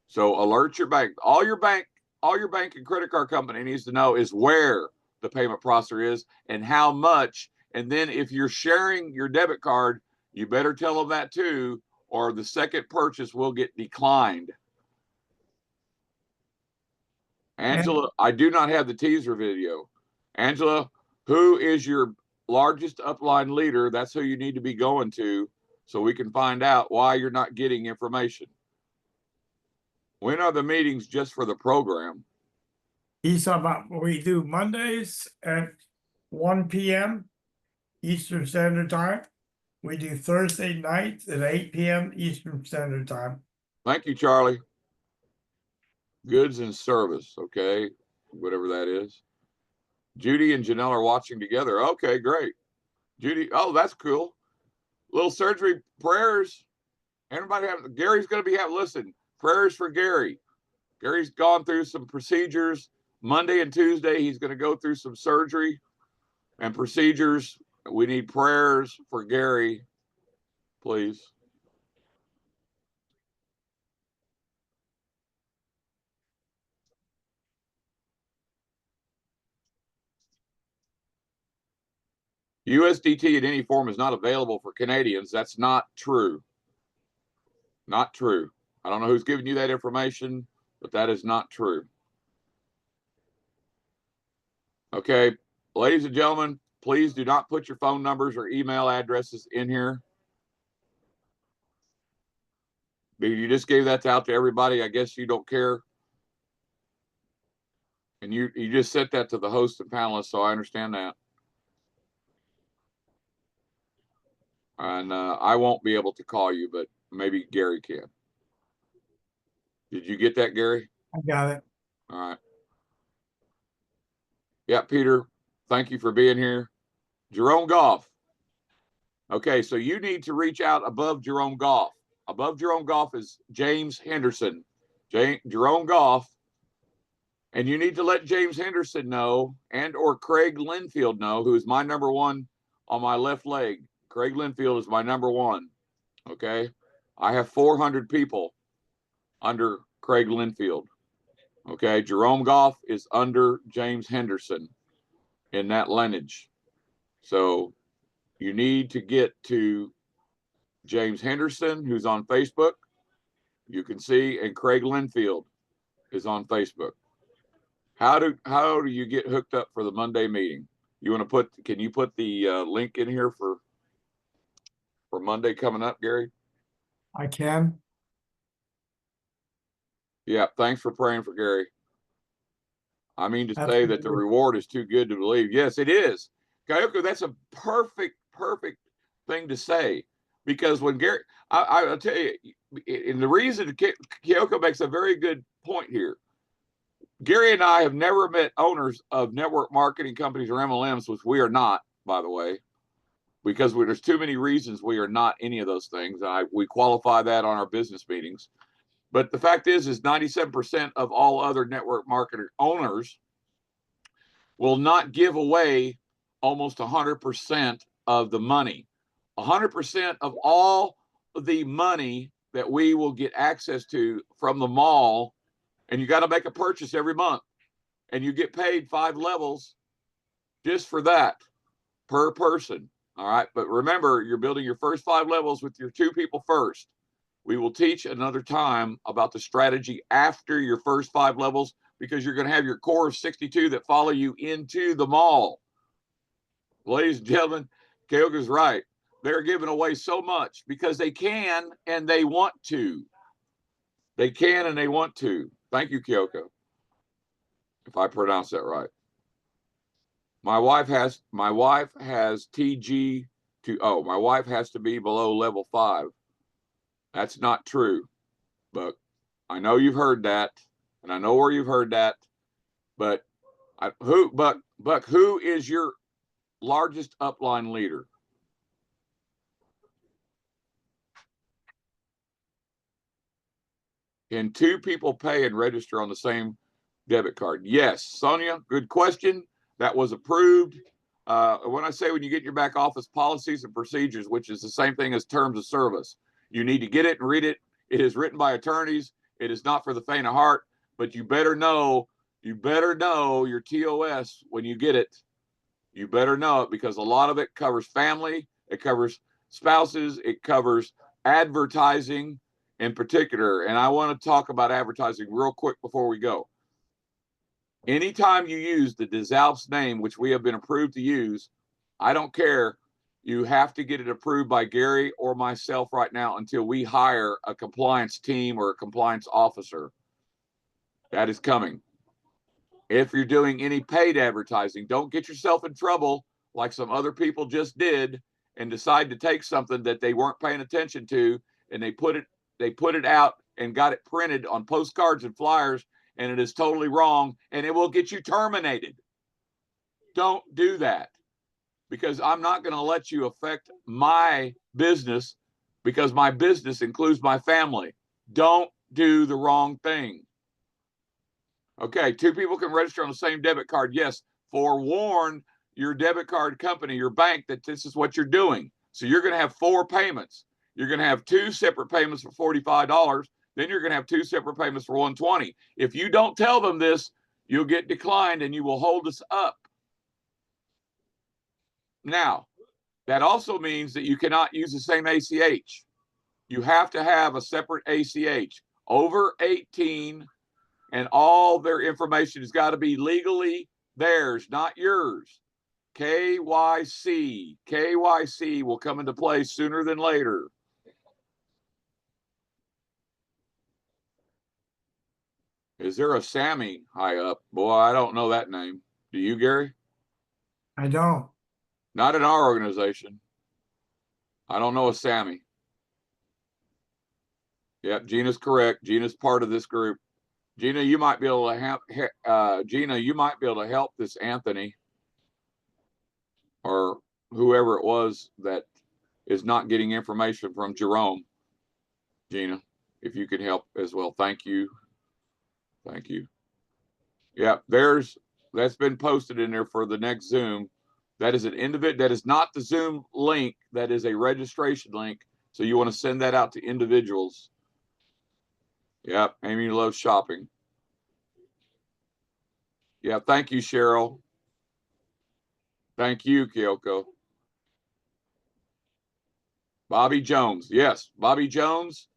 So alert your bank. All your bank and credit card company needs to know is where the payment processor is and how much. And then if you're sharing your debit card, you better tell them that too, or the second purchase will get declined. Angela, I do not have the teaser video. Angela, who is your largest upline leader? That's who you need to be going to so we can find out why you're not getting information. When are the meetings just for the program? He's talking about we do Mondays at 1 p.m. Eastern Standard Time. We do Thursday nights at 8 p.m. Eastern Standard Time. Thank you, Charlie. Goods and service, okay, whatever that is. Judy and Janelle are watching together. Okay, great. Judy, oh, that's cool. Little surgery prayers. Everybody have Gary's going to be having. Listen, prayers for Gary. Gary's gone through some procedures. Monday and Tuesday, he's going to go through some surgery and procedures. We need prayers for Gary, please. USDT in any form is not available for Canadians. That's not true. Not true. I don't know who's giving you that information, but that is not true. Okay, ladies and gentlemen, please do not put your phone numbers or email addresses in here. You just gave that out to everybody. I guess you don't care. And you just sent that to the host and panelists, so I understand that. And I won't be able to call you, but maybe Gary can. Did you get that, Gary? I got it. All right. Yeah, Peter, thank you for being here. Jerome Goff. Okay, so you need to reach out above Jerome Goff. Above Jerome Goff is James Henderson. Jerome Goff. And you need to let James Henderson know and or Craig Linfield know, who is my number one on my left leg. Craig Linfield is my number one. Okay. I have 400 people under Craig Linfield. Okay. Jerome Goff is under James Henderson in that lineage. So you need to get to James Henderson, who's on Facebook. You can see, and Craig Linfield is on Facebook. How do you get hooked up for the Monday meeting? You want to put? Can you put the link in here for Monday coming up, Gary? I can. Yeah. Thanks for praying for Gary. I mean to say that the reward is too good to believe. Yes, it is. Kyoko, that's a perfect thing to say, because when Gary, I'll tell you, and the reason Kyoko makes a very good point here. Gary and I have never met owners of network marketing companies or MLMs, which we are not, by the way, because there's too many reasons we are not any of those things. We qualify that on our business meetings. But the fact is 97% of all other network marketer owners will not give away almost 100% of the money. 100% of all the money that we will get access to from the mall, and you got to make a purchase every month, and you get paid 5 levels just for that per person. All right. But remember, you're building your first 5 levels with your 2 people first. We will teach another time about the strategy after your first 5 levels, because you're going to have your core of 62 that follow you into the mall. Ladies and gentlemen, Kyoko's right. They're giving away so much because they can and they want to. They can and they want to. Thank you, Kyoko, if I pronounce that right. My wife has TG oh, my wife has to be below level 5. That's not true, but I know you've heard that, and I know where you've heard that. But Buck, who is your largest upline leader? Can two people pay and register on the same debit card? Yes, Sonia, good question. That was approved. When I say when you get your back office policies and procedures, which is the same thing as terms of service, you need to get it and read it. It is written by attorneys. It is not for the faint of heart, but you better know your TOS when you get it. You better know it, because a lot of it covers family, it covers spouses, it covers advertising in particular. And I want to talk about advertising real quick before we go. Anytime you use the Des Alpes name, which we have been approved to use, I don't care. You have to get it approved by Gary or myself right now until we hire a compliance team or a compliance officer. That is coming. If you're doing any paid advertising, don't get yourself in trouble like some other people just did and decide to take something that they weren't paying attention to, and they put it out and got it printed on postcards and flyers, and it is totally wrong, and it will get you terminated. Don't do that, because I'm not going to let you affect my business, because my business includes my family. Don't do the wrong thing. Okay, two people can register on the same debit card. Yes, forewarn your debit card company, your bank, that this is what you're doing. So you're going to have 4 payments. You're going to have 2 separate payments for $45. Then you're going to have 2 separate payments for $120. If you don't tell them this, you'll get declined and you will hold us up. Now, that also means that you cannot use the same ACH. You have to have a separate ACH. Over 18, and all their information has got to be legally theirs, not yours. KYC. KYC will come into play sooner than later. Is there a Sammy high up? Boy, I don't know that name. Do you, Gary? I don't. Not in our organization. I don't know a Sammy. Yep, Gina's correct. Gina's part of this group. Gina, you might be able to help this Anthony or whoever it was that is not getting information from Jerome. Gina, if you could help as well. Thank you. Thank you. Yeah, that's been posted in there for the next Zoom. That is that is not the Zoom link. That is a registration link. So you want to send that out to individuals. Yep, Amy loves shopping. Yeah, thank you, Cheryl. Thank you, Kyoko. Bobby Jones. Yes, Bobby Jones.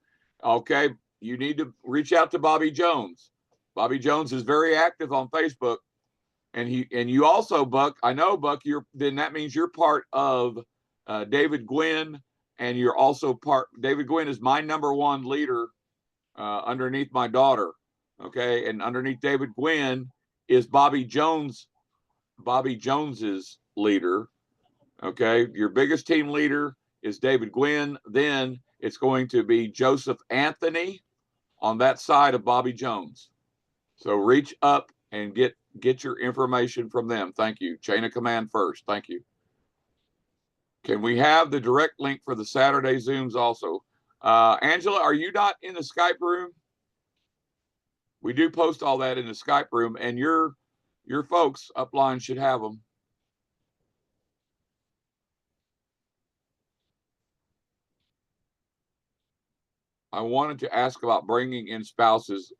Okay, you need to reach out to Bobby Jones. Bobby Jones is very active on Facebook. And you also, Buck, I know, Buck, then that means you're part of David Gwynn, and you're also David Gwynn is my #1 leader underneath my daughter. Okay, and underneath David Gwynn is Bobby Jones's leader. Okay, your biggest team leader is David Gwynn. Then it's going to be Joseph Anthony on that side of Bobby Jones. So reach up and get your information from them. Thank you. Chain of command first. Thank you. Can we have the direct link for the Saturday Zooms also? Angela, are you not in the Skype room? We do post all that in the Skype room, and your folks upline should have them. I wanted to ask about bringing in spouses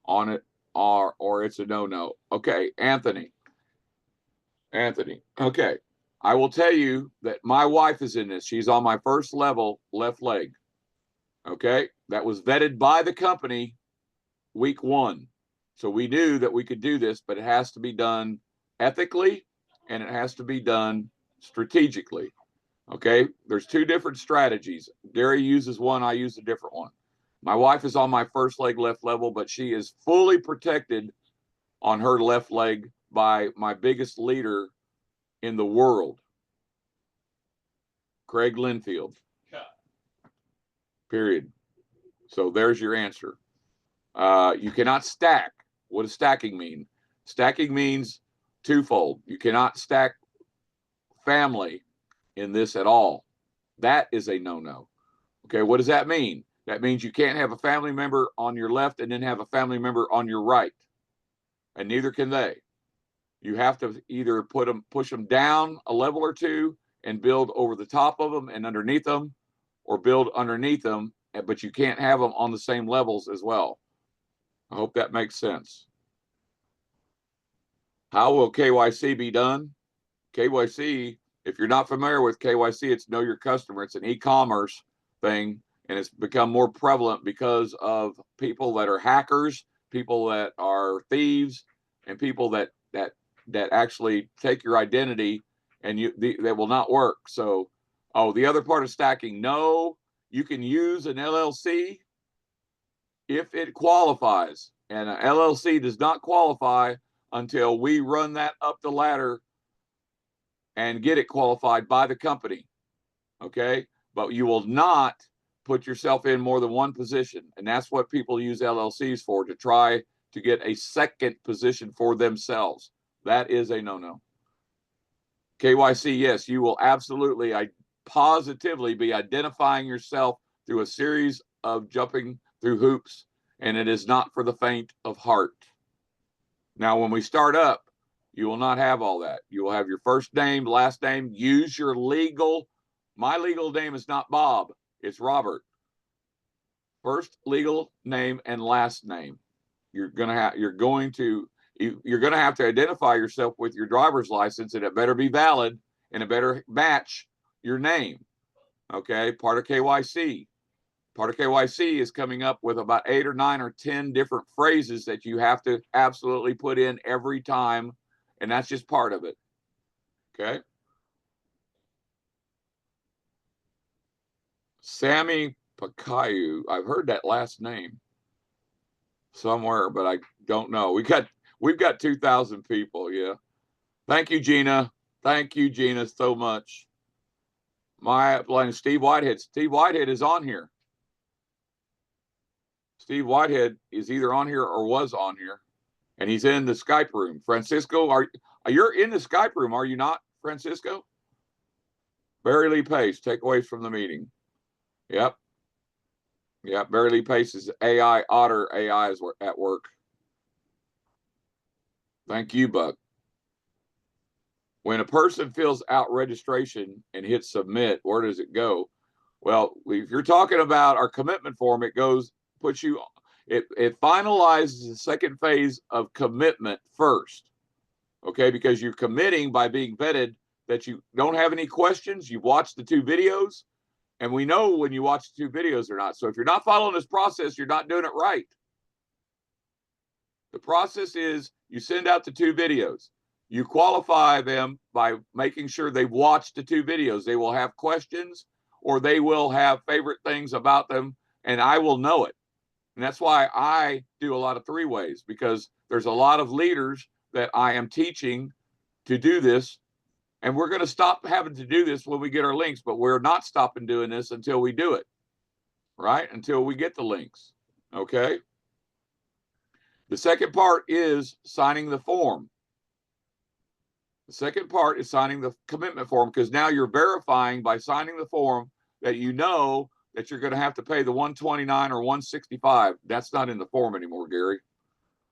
on it, or it's a no-no. Okay, Anthony. Okay. I will tell you that my wife is in this. She's on my first level left leg. Okay. That was vetted by the company week 1. So we knew that we could do this, but it has to be done ethically and it has to be done strategically. Okay. There's 2 different strategies. Gary uses one, I use a different one. My wife is on my first leg left level, but she is fully protected on her left leg by my biggest leader in the world, Craig Linfield. Period. So there's your answer. You cannot stack. What does stacking mean? Stacking means twofold. You cannot stack family in this at all. That is a no-no. Okay, what does that mean? That means you can't have a family member on your left and then have a family member on your right. And neither can they. You have to either push them down a level or two and build over the top of them and underneath them, or build underneath them, but you can't have them on the same levels as well. I hope that makes sense. How will KYC be done? KYC, if you're not familiar with KYC, it's know your customer. It's an e-commerce thing, and it's become more prevalent because of people that are hackers, people that are thieves, and people that actually take your identity, and that will not work. So, the other part of stacking, no, you can use an LLC if it qualifies, and an LLC does not qualify until we run that up the ladder and get it qualified by the company. Okay, but you will not put yourself in more than one position, and that's what people use LLCs for, to try to get a second position for themselves. That is a no-no. KYC, yes, you will absolutely, positively be identifying yourself through a series of jumping through hoops, and it is not for the faint of heart. Now, when we start up, you will not have all that. You will have your first name, last name, use your my legal name is not Bob, it's Robert. First legal name and last name. You're going to have to identify yourself with your driver's license, and it better be valid, and it better match your name. Okay, part of KYC. Part of KYC is coming up with about 8 or 9 or 10 different phrases that you have to absolutely put in every time, and that's just part of it. Okay. Sammy Pakayu, I've heard that last name somewhere, but I don't know. We've got 2,000 people. Yeah. Thank you, Gina. Thank you, Gina, so much. My line, Steve Whitehead. Steve Whitehead is on here. Steve Whitehead is either on here or was on here, and he's in the Skype room. Francisco, you're in the Skype room, are you not, Francisco? Barry Lee Pace, takeaways from the meeting. Yep. Yeah, Barry Lee Pace is AI, Otter AI is at work. Thank you, Buck. When a person fills out registration and hits submit, where does it go? Well, if you're talking about our commitment form, it finalizes the second phase of commitment first. Okay, because you're committing by being vetted that you don't have any questions, you've watched the 2 videos, and we know when you watch the 2 videos or not. So if you're not following this process, you're not doing it right. The process is you send out the 2 videos. You qualify them by making sure they've watched the 2 videos. They will have questions, or they will have favorite things about them, and I will know it. And that's why I do a lot of 3-ways, because there's a lot of leaders that I am teaching to do this. And we're going to stop having to do this when we get our links, but we're not stopping doing this until we do it, right? Until we get the links. Okay. The second part is signing the form. The second part is signing the commitment form, because now you're verifying by signing the form that you know that you're going to have to pay the $129 or $165. That's not in the form anymore, Gary.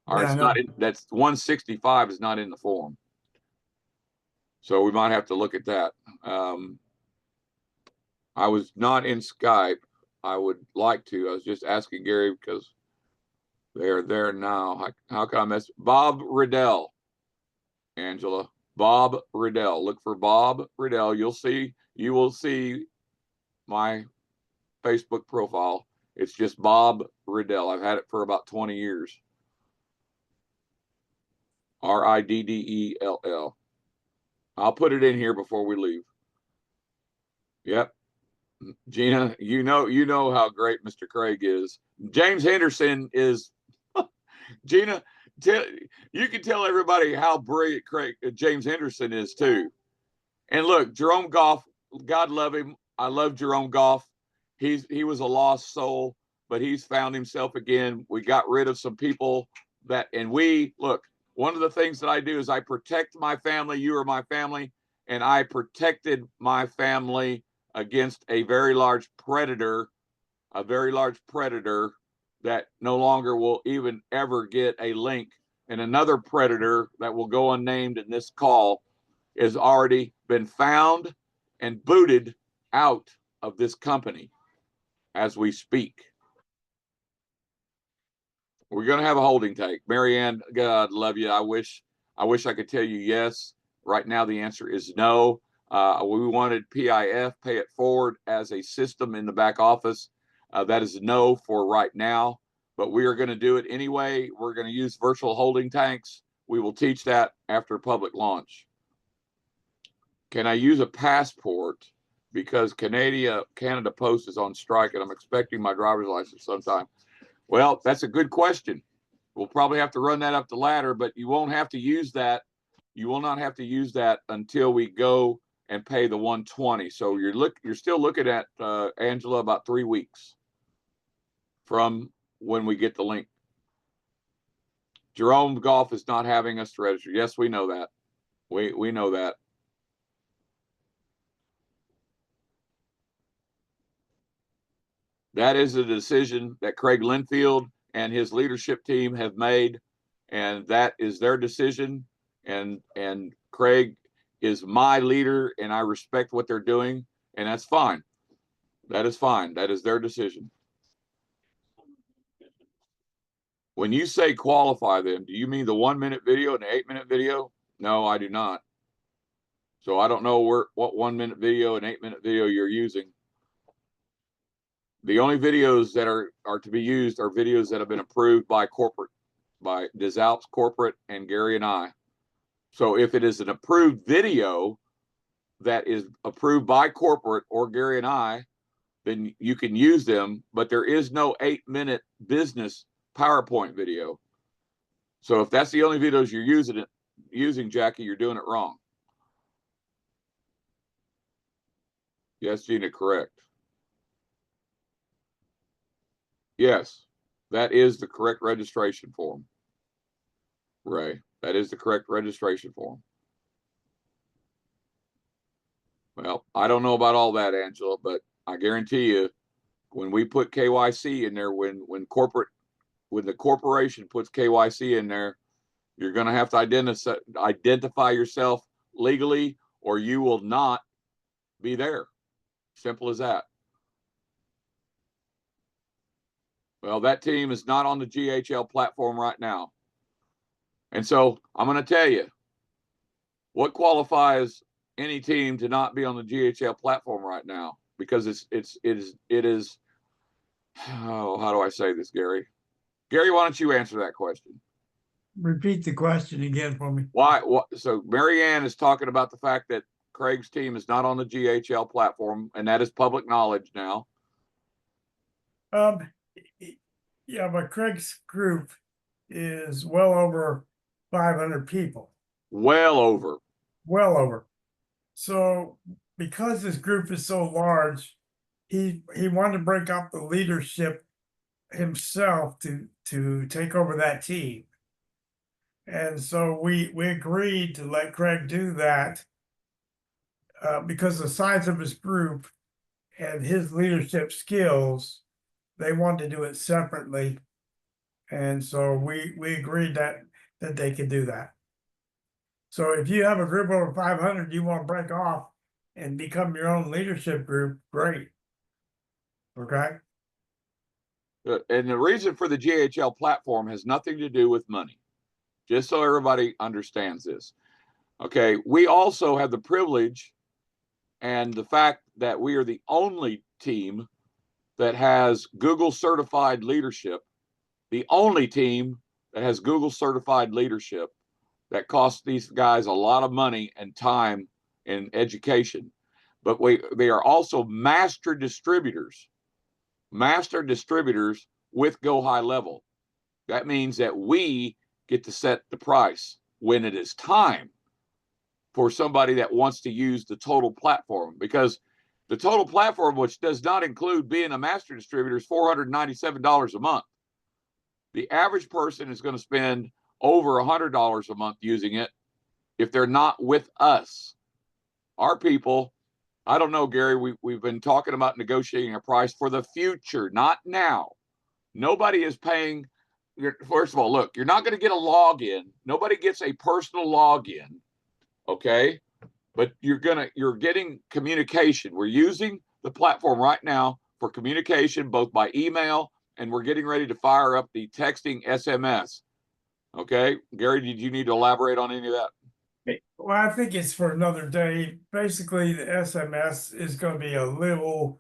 Or yeah, it's not. That's $165 is not in the form. So we might have to look at that. I was not in Skype. I would like to. I was just asking Gary because they're there now. How can I miss Bob Riddell? Angela, Bob Riddell. Look for Bob Riddell. You will see my Facebook profile. It's just Bob Riddell. I've had it for about 20 years. Riddell. I'll put it in here before we leave. Yep. Gina, you know how great Mr. Craig is. James Henderson is Gina, you can tell everybody how brilliant James Henderson is too. And look, Jerome Goff, God love him. I love Jerome Goff. He was a lost soul, but he's found himself again. We got rid of some people and we look. One of the things that I do is I protect my family. You are my family, and I protected my family against a very large predator that no longer will even ever get a link. And another predator that will go unnamed in this call has already been found and booted out of this company as we speak. We're going to have a holding tank. Marianne, God love you. I wish I could tell you yes. Right now, the answer is no. We wanted PIF, pay it forward, as a system in the back office. That is no for right now, but we are going to do it anyway. We're going to use virtual holding tanks. We will teach that after public launch. Can I use a passport because Canada Post is on strike and I'm expecting my driver's license sometime? Well, that's a good question. We'll probably have to run that up the ladder, but you won't have to use that. You will not have to use that until we go and pay the 120. So you're still looking at Angela, about 3 weeks from when we get the link. Jerome Goff is not having us to register. Yes, we know that. We know that. That is a decision that Craig Linfield and his leadership team have made, and that is their decision. And Craig is my leader, and I respect what they're doing, and that's fine. That is fine. That is their decision. When you say qualify them, do you mean the 1 minute video and the 8 minute video? No, I do not. So I don't know what 1 minute video and 8 minute video you're using. The only videos that are to be used are videos that have been approved by corporate, by Des Alpes corporate and Gary and I. So if it is an approved video that is approved by corporate or Gary and I, then you can use them, but there is no 8 minute business PowerPoint video. So if that's the only videos you're using, Jackie, you're doing it wrong. Yes, Gina, correct. Yes, that is the correct registration form. Ray, that is the correct registration form. Well, I don't know about all that, Angela, but I guarantee you, when we put KYC in there, when the corporation puts KYC in there, you're going to have to identify yourself legally, or you will not be there. Simple as that. Well, that team is not on the GHL platform right now. And so I'm going to tell you what qualifies any team to not be on the GHL platform right now, because it is how do I say this, Gary? Gary, why don't you answer that question? Repeat the question again for me. Why? So Marianne is talking about the fact that Craig's team is not on the GHL platform, and that is public knowledge now. Yeah, but Craig's group is well over 500 people. Well over. Well over. So because this group is so large, he wanted to break up the leadership himself to take over that team. And so we agreed to let Craig do that because the size of his group and his leadership skills, they wanted to do it separately. And so we agreed that they could do that. So if you have a group over 500, you want to break off and become your own leadership group, great. Okay. And the reason for the GHL platform has nothing to do with money, just so everybody understands this. Okay, we also have the privilege and the fact that we are the only team that has Google certified leadership, the only team that has Google certified leadership that costs these guys a lot of money and time and education. But they are also master distributors with Go High Level. That means that we get to set the price when it is time for somebody that wants to use the total platform. Because The total platform, which does not include being a master distributor, is $497 a month. The average person is going to spend over $100 a month using it if they're not with us. Our people, I don't know, Gary, we've been talking about negotiating a price for the future, not now. Nobody is paying. First of all, look, you're not going to get a login. Nobody gets a personal login, okay? But you're getting communication. We're using the platform right now for communication, both by email, and we're getting ready to fire up the texting SMS. Okay, Gary, did you need to elaborate on any of that? Well, I think it's for another day. Basically, the SMS is going to be a little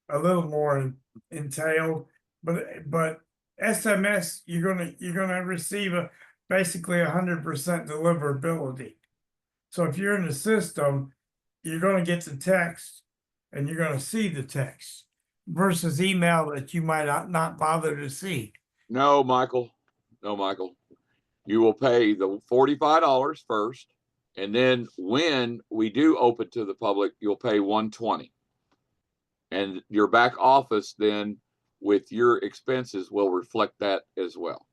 more entailed, but SMS you're gonna receive basically 100% deliverability. So if you're in the system, you're gonna get the text and you're gonna see the text versus email that you might not bother to see. No, Michael. No, Michael. You will pay the $45 first, and then when we do open to the public, you'll pay $120. And your back office then with your expenses will reflect that as well.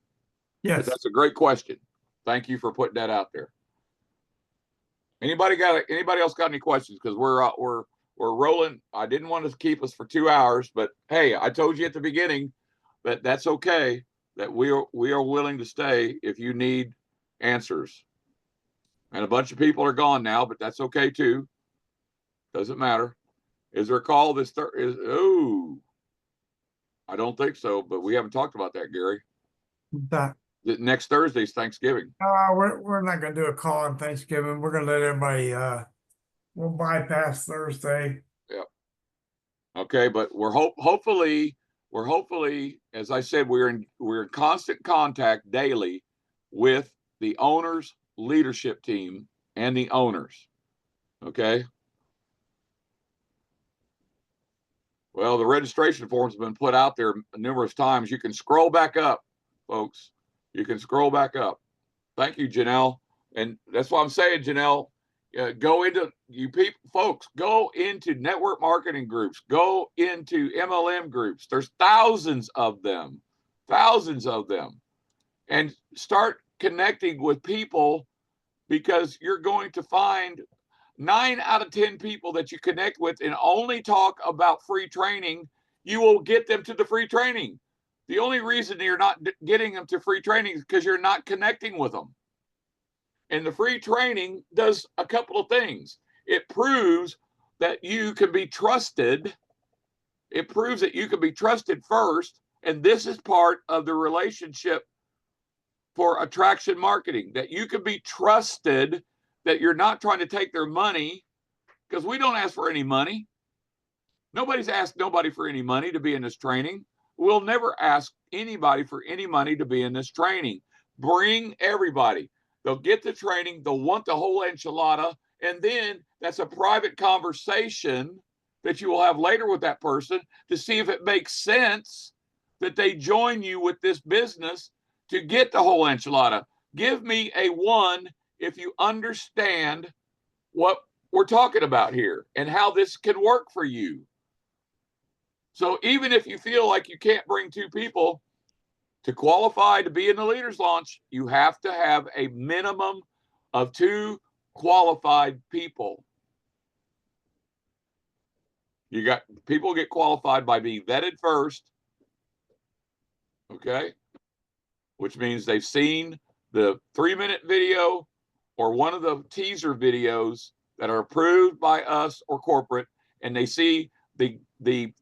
But Yes. that's a great question. Thank you for putting that out there. Anybody else got any questions? Because we're rolling. I didn't want to keep us for 2 hours, but hey, I told you at the beginning that that's okay. That we are willing to stay if you need answers. And a bunch of people are gone now, but that's okay too. Doesn't matter. Is there a call this oh, I don't think so, but we haven't talked about that, Gary. That Next Thursday's Thanksgiving. we're not gonna do a call on Thanksgiving. We're gonna let everybody we'll bypass Thursday. Yeah. Okay, but hopefully, as I said, we're in constant contact daily with the owners, leadership team, and the owners. Okay. Well, the registration forms have been put out there numerous times. You can scroll back up, folks. You can scroll back up. Thank you, Janelle. And that's what I'm saying, Janelle. Go into folks, go into network marketing groups, go into MLM groups. There's thousands of them, and start connecting with people, because you're going to find 9 out of 10 people that you connect with and only talk about free training, you will get them to the free training. The only reason you're not getting them to free training is because you're not connecting with them. And the free training does a couple of things. It proves that you can be trusted. It proves that you can be trusted first. And this is part of the relationship for attraction marketing, that you can be trusted, that you're not trying to take their money, because we don't ask for any money. Nobody's asked nobody for any money to be in this training. We'll never ask anybody for any money to be in this training. Bring everybody. They'll get the training. They'll want the whole enchilada. And then that's a private conversation that you will have later with that person to see if it makes sense that they join you with this business to get the whole enchilada. Give me a 1 if you understand what we're talking about here and how this can work for you. So even if you feel like you can't bring 2 people to qualify to be in the leaders launch, you have to have a minimum of 2 qualified people. You got people get qualified by being vetted first, okay? Which means they've seen the 3-minute video or one of the teaser videos that are approved by us or corporate, and they see the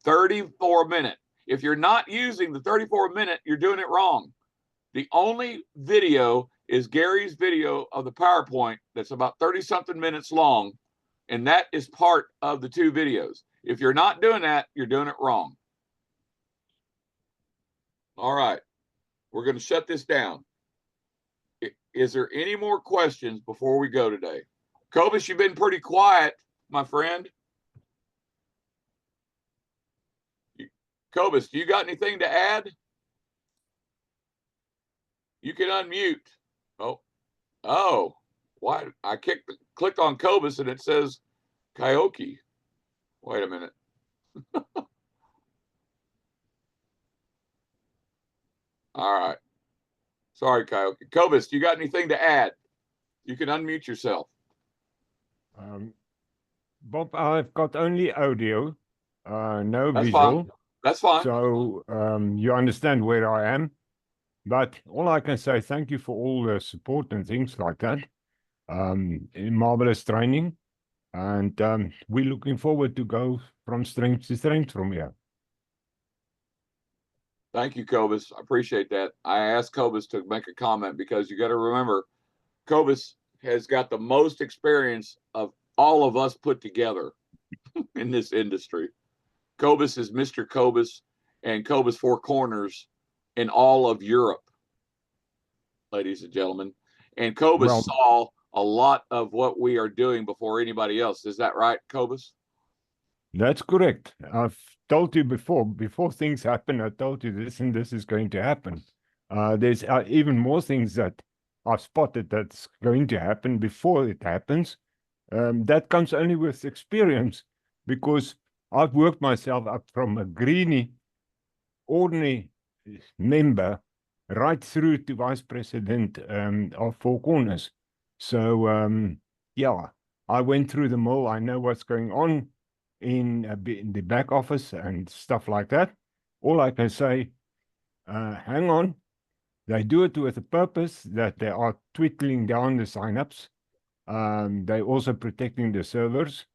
34-minute. If you're not using the 34-minute, you're doing it wrong. The only video is Gary's video of the PowerPoint that's about 30-something minutes long, and that is part of the 2 videos. If you're not doing that, you're doing it wrong. All right. We're going to shut this down. Is there any more questions before we go today? Cobus, you've been pretty quiet, my friend. Cobus, do you got anything to add? You can unmute. Oh, why? I clicked on Cobus and it says karaoke. Wait a minute. All right. Sorry, Kyle. Cobus, you got anything to add? You can unmute yourself. Um, Bob, I've got only audio, no That's visual. fine. That's fine. So you understand where I am. But all I can say, thank you for all the support and things like that. Marvelous training. And we're looking forward to go from strength to strength from here. Thank you, Cobus. I appreciate that. I asked Cobus to make a comment because you got to remember, Cobus has got the most experience of all of us put together in this industry. Cobus is Mr. Cobus and Cobus Four Corners in all of Europe, ladies and gentlemen. And Cobus Well, saw a lot of what we are doing before anybody else. Is that right, Cobus? that's correct. I've told you before things happen, I told you this and this is going to happen. There's even more things that I've spotted that's going to happen before it happens. That comes only with experience, because I've worked myself up from a greenie, ordinary member right through to vice president of Four Corners. So, yeah, I went through the mill. I know what's going on in the back office and stuff like that. All I can say, hang on. They do it with a purpose, that they are twiddling down the signups. They're also protecting the servers,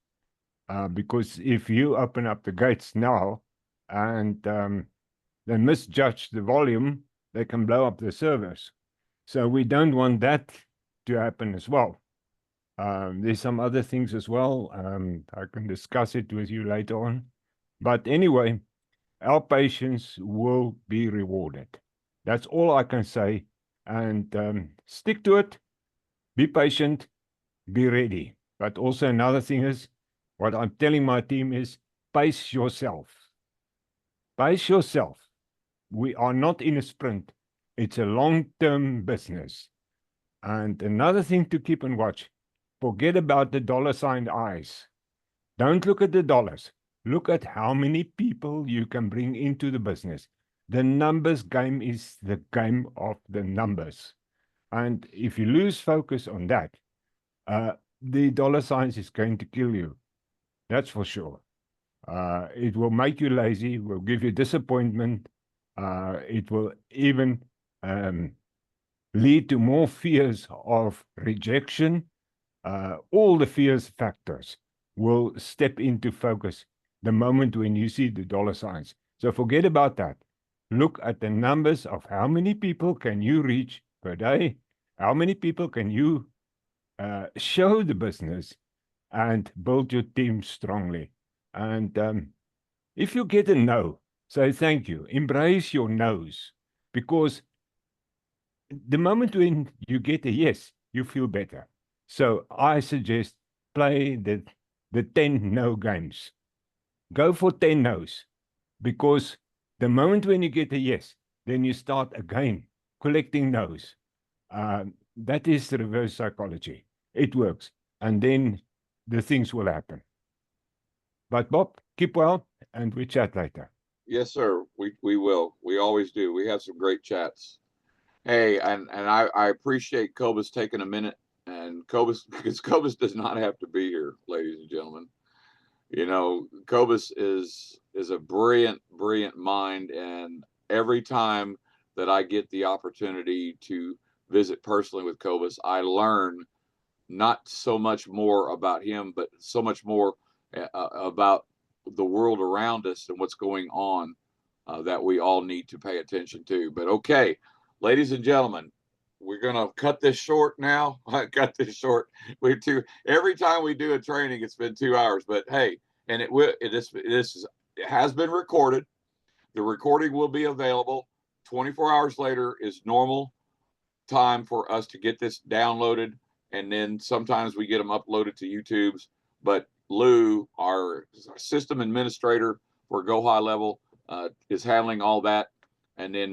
because if you open up the gates now and they misjudge the volume, they can blow up the servers. So we don't want that to happen as well. There's some other things as well. I can discuss it with you later on. But anyway, our patience will be rewarded. That's all I can say. And stick to it. Be patient. Be ready. But also another thing is, what I'm telling my team is, pace yourself. Pace yourself. We are not in a sprint. It's a long-term business. And another thing to keep and watch, forget about the dollar sign eyes. Don't look at the dollars. Look at how many people you can bring into the business. The numbers game is the game of the numbers. And if you lose focus on that, the dollar signs is going to kill you. That's for sure. It will make you lazy, will give you disappointment. It will even lead to more fears of rejection. All the fears factors will step into focus the moment when you see the dollar signs. So forget about that. Look at the numbers of how many people can you reach per day, how many people can you show the business, and build your team strongly. And if you get a no, say thank you. Embrace your no's, because the moment when you get a yes, you feel better. So I suggest play the 10 no games. Go for 10 no's, because the moment when you get a yes, then you start again collecting no's. That is the reverse psychology. It works. And then the things will happen. But Bob, keep well, and we chat later. Yes, sir. We will. We always do. We have some great chats. Hey, and I appreciate Cobus taking a minute, and Cobus, because Cobus does not have to be here, ladies and gentlemen. You know, Cobus is a brilliant, brilliant mind, and every time that I get the opportunity to visit personally with Cobus, I learn not so much more about him, but so much more about the world around us and what's going on, that we all need to pay attention to. But okay, ladies and gentlemen, we're gonna cut this short now. I cut this short. We two every time we do a training, it's been 2 hours. But hey, and it has been recorded. The recording will be available. 24 hours later is normal time for us to get this downloaded, and then sometimes we get them uploaded to YouTube's. But Lou, our system administrator for Go High Level, is handling all that, and then